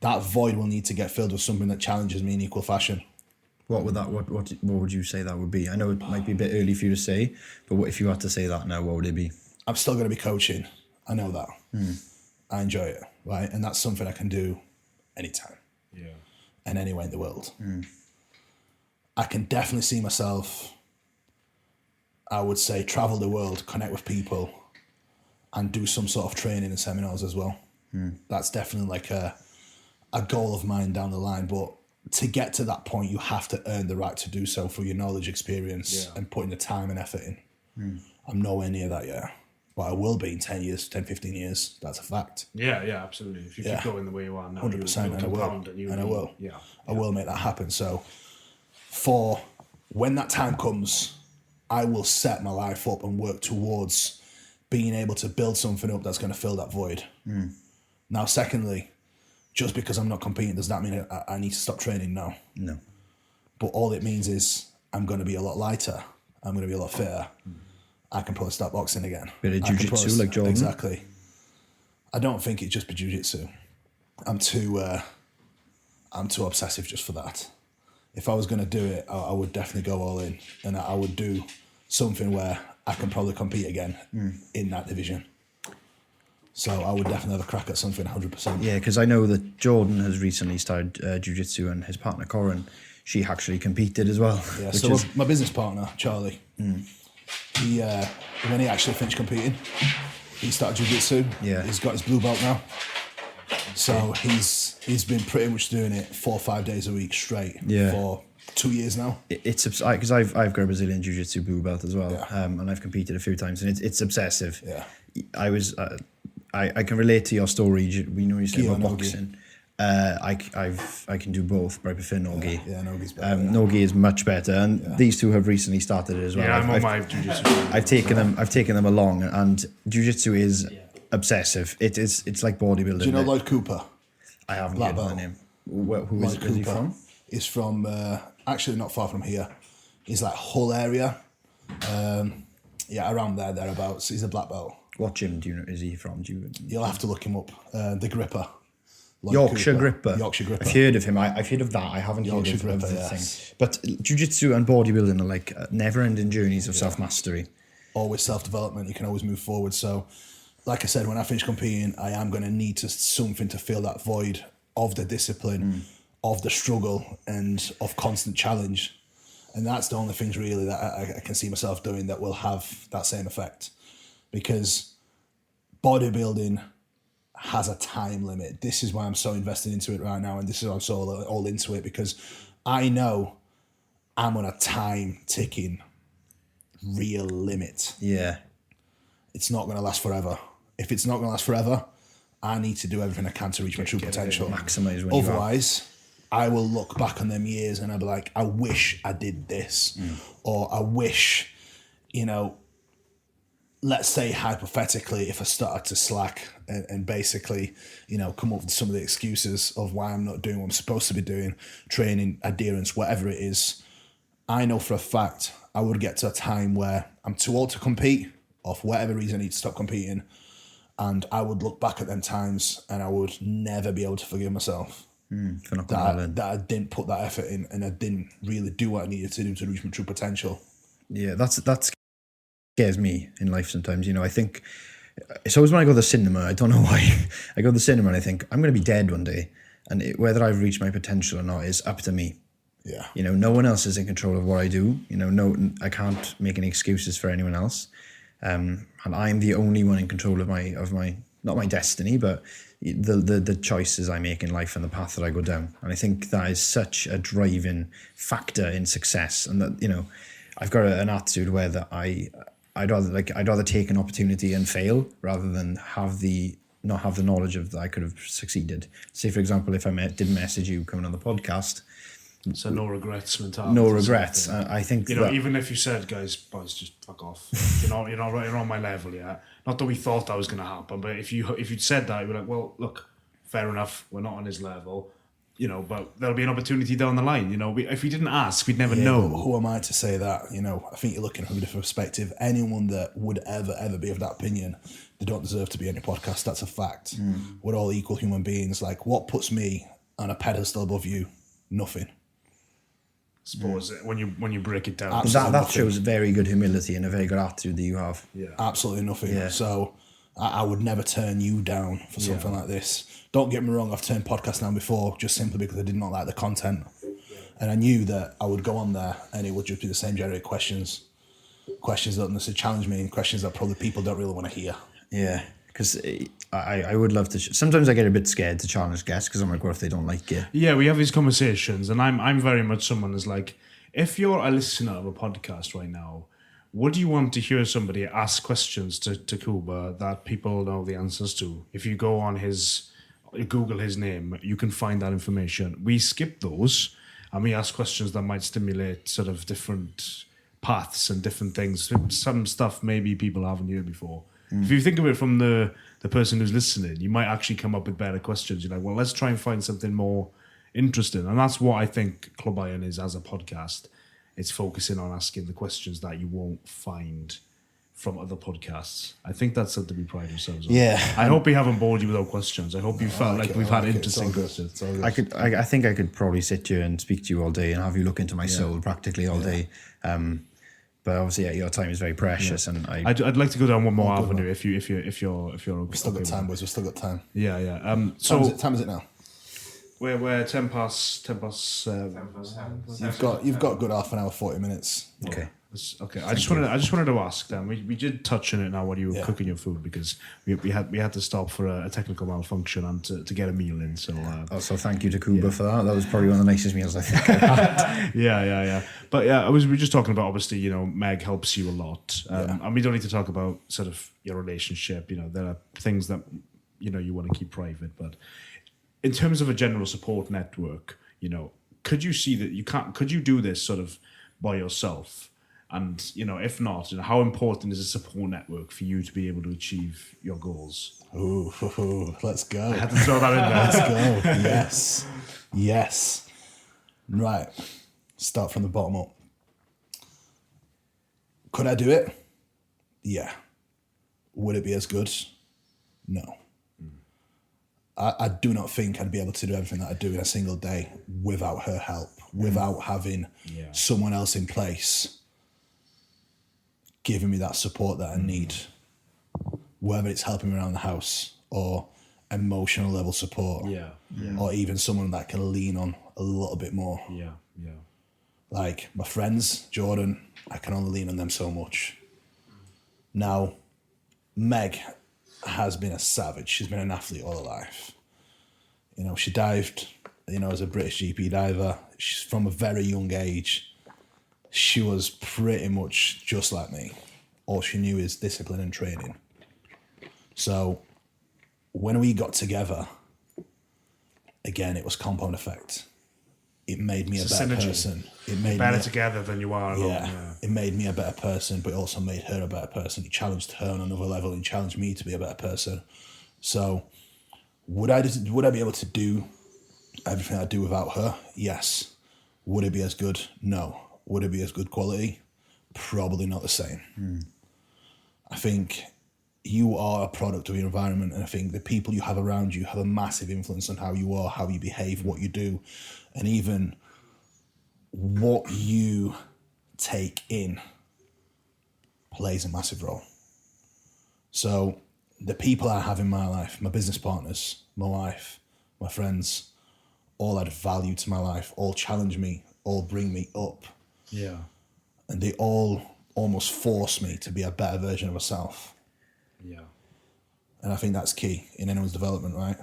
That void will need to get filled with something that challenges me in equal fashion. What would you say that would be? I know it might be a bit early for you to say, but what if you had to say that now, what would it be? I'm still going to be coaching. I know that. I enjoy it, right? And that's something I can do anytime. Yeah. And anywhere in the world. I can definitely see myself, I would say, travel the world, connect with people, and do some sort of training and seminars as well. That's definitely like a goal of mine down the line. But to get to that point, you have to earn the right to do so through your knowledge, experience, and putting the time and effort in. I'm nowhere near that yet. But I will be in 10 years, 10, 15 years. That's a fact. Yeah, absolutely. If you keep going the way you are now, 100%, and I will. Yeah. I will make that happen. So for when that time comes, I will set my life up and work towards being able to build something up that's going to fill that void. Now, secondly, just because I'm not competing, does that mean I need to stop training? No. But all it means is I'm going to be a lot lighter. I'm going to be a lot fitter. I can probably start boxing again. Bit of jiu-jitsu like Jordan. Exactly. I don't think it'd just be jiu-jitsu. I'm too obsessive just for that. If I was going to do it, I would definitely go all in, and I would do something where I can probably compete again in that division. So I would definitely have a crack at something 100%. Yeah, because I know that Jordan has recently started jiu-jitsu, and his partner Corin, she actually competed as well. Yeah, so my business partner, Charlie, he when he actually finished competing, he started jiu-jitsu. Yeah. He's got his blue belt now. So he's been pretty much doing it 4 or 5 days a week straight for 2 years now. It's because I've got a Brazilian jiu-jitsu blue belt as well, and I've competed a few times, and it's obsessive. Yeah. I can relate to your story. We know you say about Nogi. boxing. I can do both, but I prefer Nogi. Yeah, Nogi's better. Nogi is much better, and these two have recently started it as well. Yeah, I'm on my jiu-jitsu. I've taken them along, and jiu-jitsu is obsessive. It's like bodybuilding. Do you know Lloyd Cooper? I haven't heard of the name. Who is he from? He's from actually not far from here. He's like Hull area. Around thereabouts. He's a black belt. What gym is he from? You'll have to look him up. The Gripper. Lloyd Yorkshire Cooper. Gripper. Yorkshire Gripper. I've heard of him. I've heard of that. I haven't Yorkshire heard of Gripper, the yes. thing. But jiu-jitsu and bodybuilding are like never-ending journeys of self-mastery. always self-development. You can always move forward. So, like I said, when I finish competing, I am going to need something to fill that void of the discipline, of the struggle, and of constant challenge. And that's the only things really that I can see myself doing that will have that same effect. Because bodybuilding has a time limit. This is why I'm so invested into it right now, and this is why I'm so all into it, because I know I'm on a time ticking real limit. Yeah. It's not going to last forever. If it's not going to last forever, I need to do everything I can to reach my true potential. Maximize when Otherwise, I will look back on them years and I'll be like, I wish I did this. Or I wish, let's say hypothetically, if I started to slack and basically, come up with some of the excuses of why I'm not doing what I'm supposed to be doing, training, adherence, whatever it is, I know for a fact I would get to a time where I'm too old to compete, or for whatever reason I need to stop competing, and I would look back at them times and I would never be able to forgive myself for not that I didn't put that effort in and I didn't really do what I needed to do to reach my true potential. Yeah, that scares me in life sometimes. I think it's always when I go to the cinema, I don't know why, I go to the cinema and I think I'm going to be dead one day, and whether I've reached my potential or not is up to me. Yeah. No one else is in control of what I do. I can't make any excuses for anyone else. And I'm the only one in control of my not my destiny, but the choices I make in life and the path that I go down. And I think that is such a driving factor in success. And that, I've got an attitude where that I'd rather take an opportunity and fail rather than not have the knowledge of that I could have succeeded. Say, for example, if I didn't message you coming on the podcast. So no regrets mentality. No regrets. I think even if you said, boys, just fuck off. You're on my level, yeah. Not that we thought that was going to happen, but if you'd said that, you'd be like, well, look, fair enough, we're not on his level, but there'll be an opportunity down the line. If we didn't ask, we'd never know. Who am I to say that? I think you're looking from a different perspective. Anyone that would ever be of that opinion, they don't deserve to be on your podcast. That's a fact. We're all equal human beings. Like, what puts me on a pedestal above you? Nothing. Suppose when you break it down, that shows very good humility and a very good attitude that you have. Yeah, absolutely nothing. Yeah. So I would never turn you down for something like this. Don't get me wrong, I've turned podcasts down before just simply because I did not like the content, and I knew that I would go on there and it would just be the same generic questions that don't necessarily challenge me, and questions that probably people don't really want to hear. Yeah. Because I would love to. Sometimes I get a bit scared to challenge guests because I'm like, what if they don't like it? Yeah, we have these conversations, and I'm very much someone who's like, if you're a listener of a podcast right now, would you want to hear somebody ask questions to Kuba that people know the answers to? If you go on Google his name, you can find that information. We skip those, and we ask questions that might stimulate sort of different paths and different things. Some stuff maybe people haven't heard before. If you think of it from the person who's listening, you might actually come up with better questions. You're like, well, let's try and find something more interesting. And that's what I think Clwb Iron is as a podcast. It's focusing on asking the questions that you won't find from other podcasts. I think that's something we pride ourselves on. Yeah. I hope we haven't bored you without questions. I hope you felt like we've had interesting questions. I think I could probably sit here and speak to you all day and have you look into my soul practically all day. But obviously, your time is very precious, and I'd like to go down one more avenue if you're okay. We've still got time, boys. We've still got time. Yeah. Time is it now? We're 10 past. You've got a good half an hour, 40 minutes. Okay. Okay. I just wanted to ask then. We did touch on it now while you were cooking your food, because we had to stop for a technical malfunction and to get a meal in. So also thank you to Kuba for that. That was probably one of the nicest meals I think I've had. Yeah. But yeah, we were just talking about, obviously, Meg helps you a lot, and we don't need to talk about sort of your relationship. There are things that you want to keep private, but in terms of a general support network, could you see that could you do this sort of by yourself? And, if not, how important is a support network for you to be able to achieve your goals? Ooh, let's go. I had to throw that in there. Let's go. Yes. Right. Start from the bottom up. Could I do it? Yeah. Would it be as good? No. I do not think I'd be able to do everything that I do in a single day without her help, without having someone else in place giving me that support that I need, whether it's helping me around the house or emotional level support, or even someone that I can lean on a little bit more. Like my friends, Jordan, I can only lean on them so much. Now, Meg has been a savage. She's been an athlete all her life. You know, she dived, you know, as a British GP diver. She's from a very young age. She was pretty much just like me. All she knew is discipline and training. So when we got together, again, it was compound effect. It made me a better person. It made better me together than you are alone. Yeah. It made me a better person, but it also made her a better person. It challenged her on another level and challenged me to be a better person. So would I be able to do everything I do without her? Yes. Would it be as good? No. Would it be as good quality? Probably not the same. I think you are a product of your environment, and I think the people you have around you have a massive influence on how you are, how you behave, what you do, and even what you take in plays a massive role. So the people I have in my life, my business partners, my wife, my friends, all add value to my life, all challenge me, all bring me up. Yeah. And they all almost force me to be a better version of myself. Yeah. And I think that's key in anyone's development, right?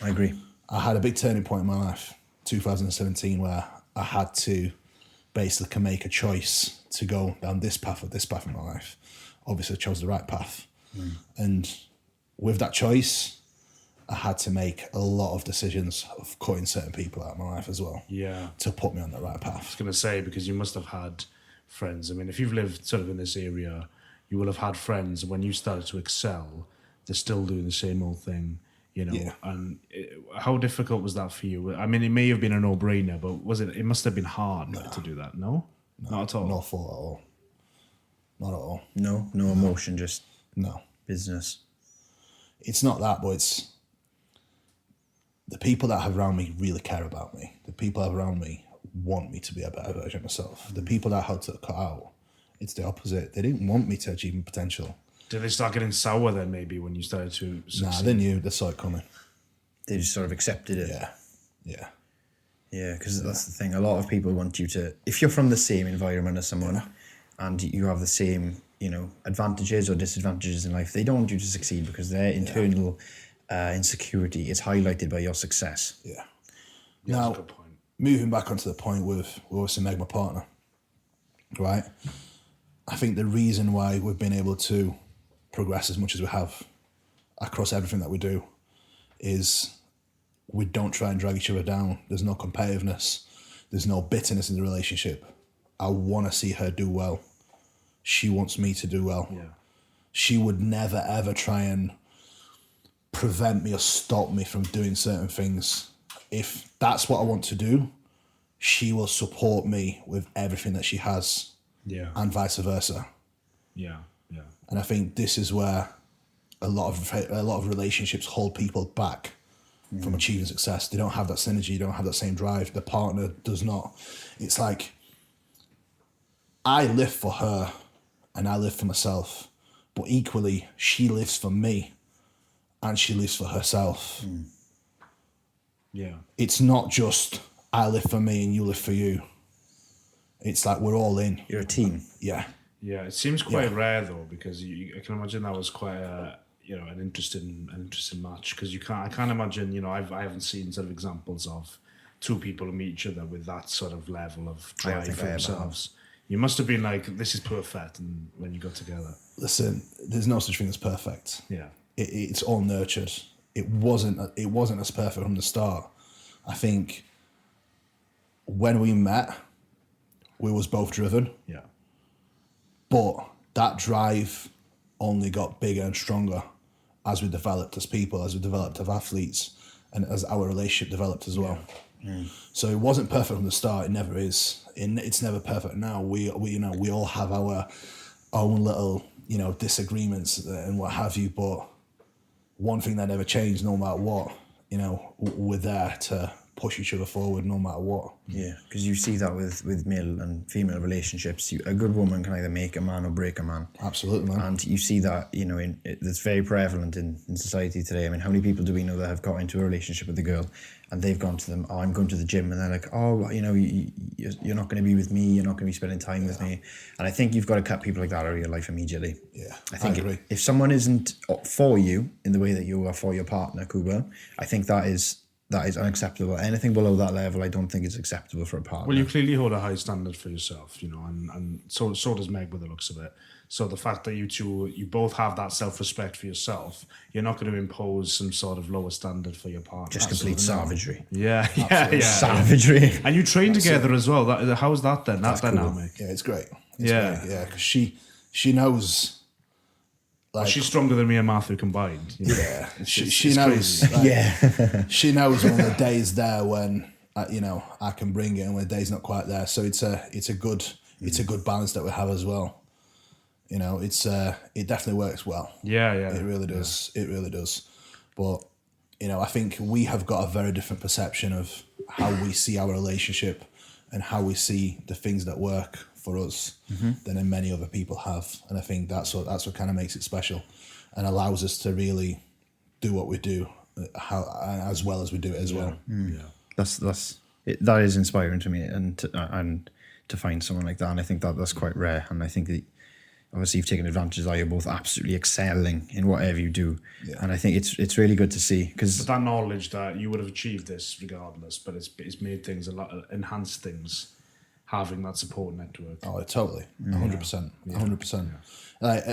I agree. I had a big turning point in my life, 2017, where I had to basically make a choice to go down this path or this path in my life. Obviously, I chose the right path. And with that choice, I had to make a lot of decisions of cutting certain people out of my life as well. Yeah. To put me on the right I path. was going to say, because you must have had friends. I mean, if you've lived sort of in this area, you will have had friends when you started to excel, they're still doing the same old thing, you know. Yeah. And how difficult was that for you? I mean, it may have been a no-brainer, but it must have been hard to do that, no? Not at all? No fault at all. Not at all. No emotion, just No. business. It's not that, but it's the people that I have around me really care about me. The people I have around me want me to be a better version of myself. The people that I had to cut out, it's the opposite. They didn't want me to achieve my potential. Did they start getting sour then, maybe, when you started to succeed? Nah, they knew. They saw it coming. They just sort of accepted it. Yeah. Yeah, because that's the thing. A lot of people want you to, if you're from the same environment as someone and you have the same, you know, advantages or disadvantages in life, they don't want you to succeed because their internal insecurity is highlighted by your success. Yeah. Yeah, Now, that's a good point. moving back onto the point with obviously Meg, my partner, right? I think the reason why we've been able to progress as much as we have across everything that we do is we don't try and drag each other down. There's no competitiveness. There's no bitterness in the relationship. I want to see her do well. She wants me to do well. Yeah. She would never, ever try and prevent me or stop me from doing certain things. If that's what I want to do, she will support me with everything that she has. Yeah. And vice versa. Yeah. And I think this is where a lot of relationships hold people back from achieving success. They don't have that synergy, they don't have that same drive. The partner does not. It's like I live for her and I live for myself, but equally she lives for me and she lives for herself. Yeah. It's not just I live for me and you live for you. It's like we're all in. You're a team. Yeah. Yeah, it seems quite rare though, because I can imagine that was quite an interesting match, because I can't imagine, I haven't seen sort of examples of two people who meet each other with that sort of level of drive for themselves. You must have been like, this is perfect, and when you got together. Listen, there's no such thing as perfect. Yeah. It's all nurtured. It wasn't as perfect from the start. I think when we met, we was both driven. Yeah. But that drive only got bigger and stronger as we developed as people, as we developed as athletes, and as our relationship developed as well. Yeah. So it wasn't perfect from the start. It never is. It's never perfect now. We all have our own little disagreements and what have you. But one thing that never changed, no matter what, we're there to push each other forward no matter what. Yeah, because you see that with male and female relationships. A good woman can either make a man or break a man. Absolutely, man. And you see that, it's very prevalent in society today. I mean, how many people do we know that have got into a relationship with a girl and they've gone to them, oh, I'm going to the gym, and they're like, oh, you're not going to be with me, you're not going to be spending time with me. And I think you've got to cut people like that out of your life immediately. Yeah, I think agree. if someone isn't for you in the way that you are for your partner, Kuba, I think that is unacceptable. Anything below that level, I don't think is acceptable for a partner. Well, you clearly hold a high standard for yourself, and so does Meg with the looks of it. So the fact that you both have that self-respect for yourself, you're not going to impose some sort of lower standard for your partner. Just complete savagery. Yeah. Savagery. And you train together as well. How's that then? That dynamic. Cool. Yeah, it's great. It's great. Yeah, because she knows. Like, she's stronger than me and Matthew combined. Yeah, she it's knows. crazy. She knows when the day's there when I can bring it, and when the day's not quite there. So it's a good balance that we have as well. It definitely works well. Yeah. It really does. Yeah. It really does. But I think we have got a very different perception of how we see our relationship and how we see the things that work for us than many other people have, and I think that's what kind of makes it special, and allows us to really do what we do, as well as we do it as well. Yeah, that is inspiring to me, and to find someone like that, and I think that's quite rare, and I think that obviously you've taken advantage of that. You're both absolutely excelling in whatever you do, and I think it's really good to see, because that knowledge that you would have achieved this regardless, but it's made things a lot, enhanced things. Having that support network. Oh, totally, 100%, 100%. Like,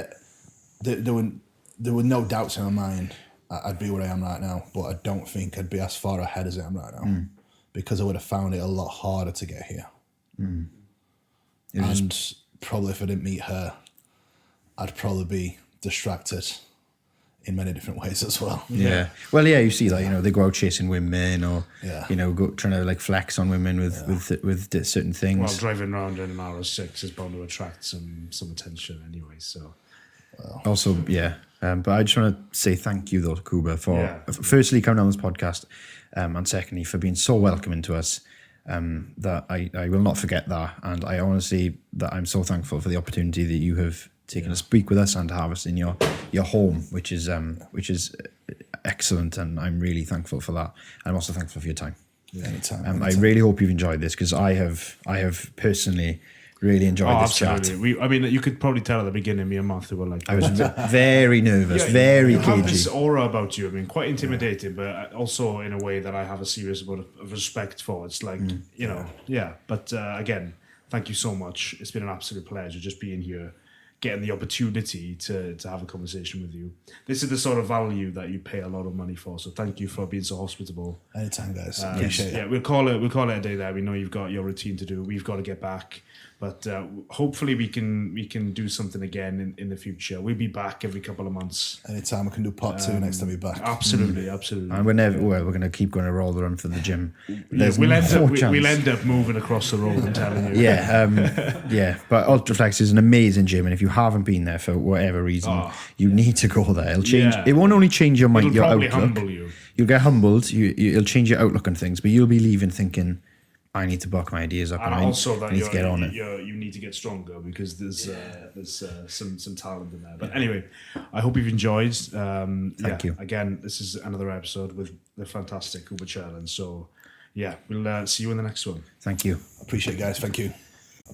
there were no doubts in my mind I'd be where I am right now, but I don't think I'd be as far ahead as I am right now, because I would have found it a lot harder to get here. And probably if I didn't meet her, I'd probably be distracted in many different ways as well. Yeah. Well, yeah, you see that, they go out chasing women, or go trying to like flex on women with certain things. Well, driving around in an R6 is bound to attract some attention anyway. So also, but I just want to say thank you though, Kuba, for firstly coming on this podcast, and secondly for being so welcoming to us. That I will not forget that, and I honestly that I'm so thankful for the opportunity that you have taken to speak with us and to have us in your home, which is excellent, and I'm really thankful for that. I'm also thankful for your time. Anytime. I really hope you've enjoyed this, because I have personally really enjoyed this absolutely. chat. You could probably tell at the beginning, me and Matthew were like, I was very nervous, very you cagey. have this aura about you. I mean, quite intimidating, but also in a way that I have a serious amount of respect for. It's like, But again, thank you so much. It's been an absolute pleasure just being here, getting the opportunity to have a conversation with you. This is the sort of value that you pay a lot of money for. So thank you for being so hospitable. Anytime, guys. Appreciate it. Yeah, we'll call it a day there. We know you've got your routine to do. We've got to get back. But hopefully we can do something again in the future. We'll be back every couple of months. Anytime. We can do part 2 next time we're back. Absolutely. And we're going to keep going to Rotherham for the gym. We'll end up moving across the road, I'm telling you. But Ultraflex is an amazing gym, and if you haven't been there for whatever reason, you need to go there. It'll change. It won't only change your mind, your outlook. Humble you. You'll get humbled. It'll change your outlook on things, but you'll be leaving thinking, I need to buck my ideas up, and also I need to get on it. You need to get stronger, because there's some talent in there. But anyway, I hope you've enjoyed. Thank you. Again, this is another episode with the fantastic Kuba Cielen. So, we'll see you in the next one. Thank you. Appreciate it, guys. Thank you.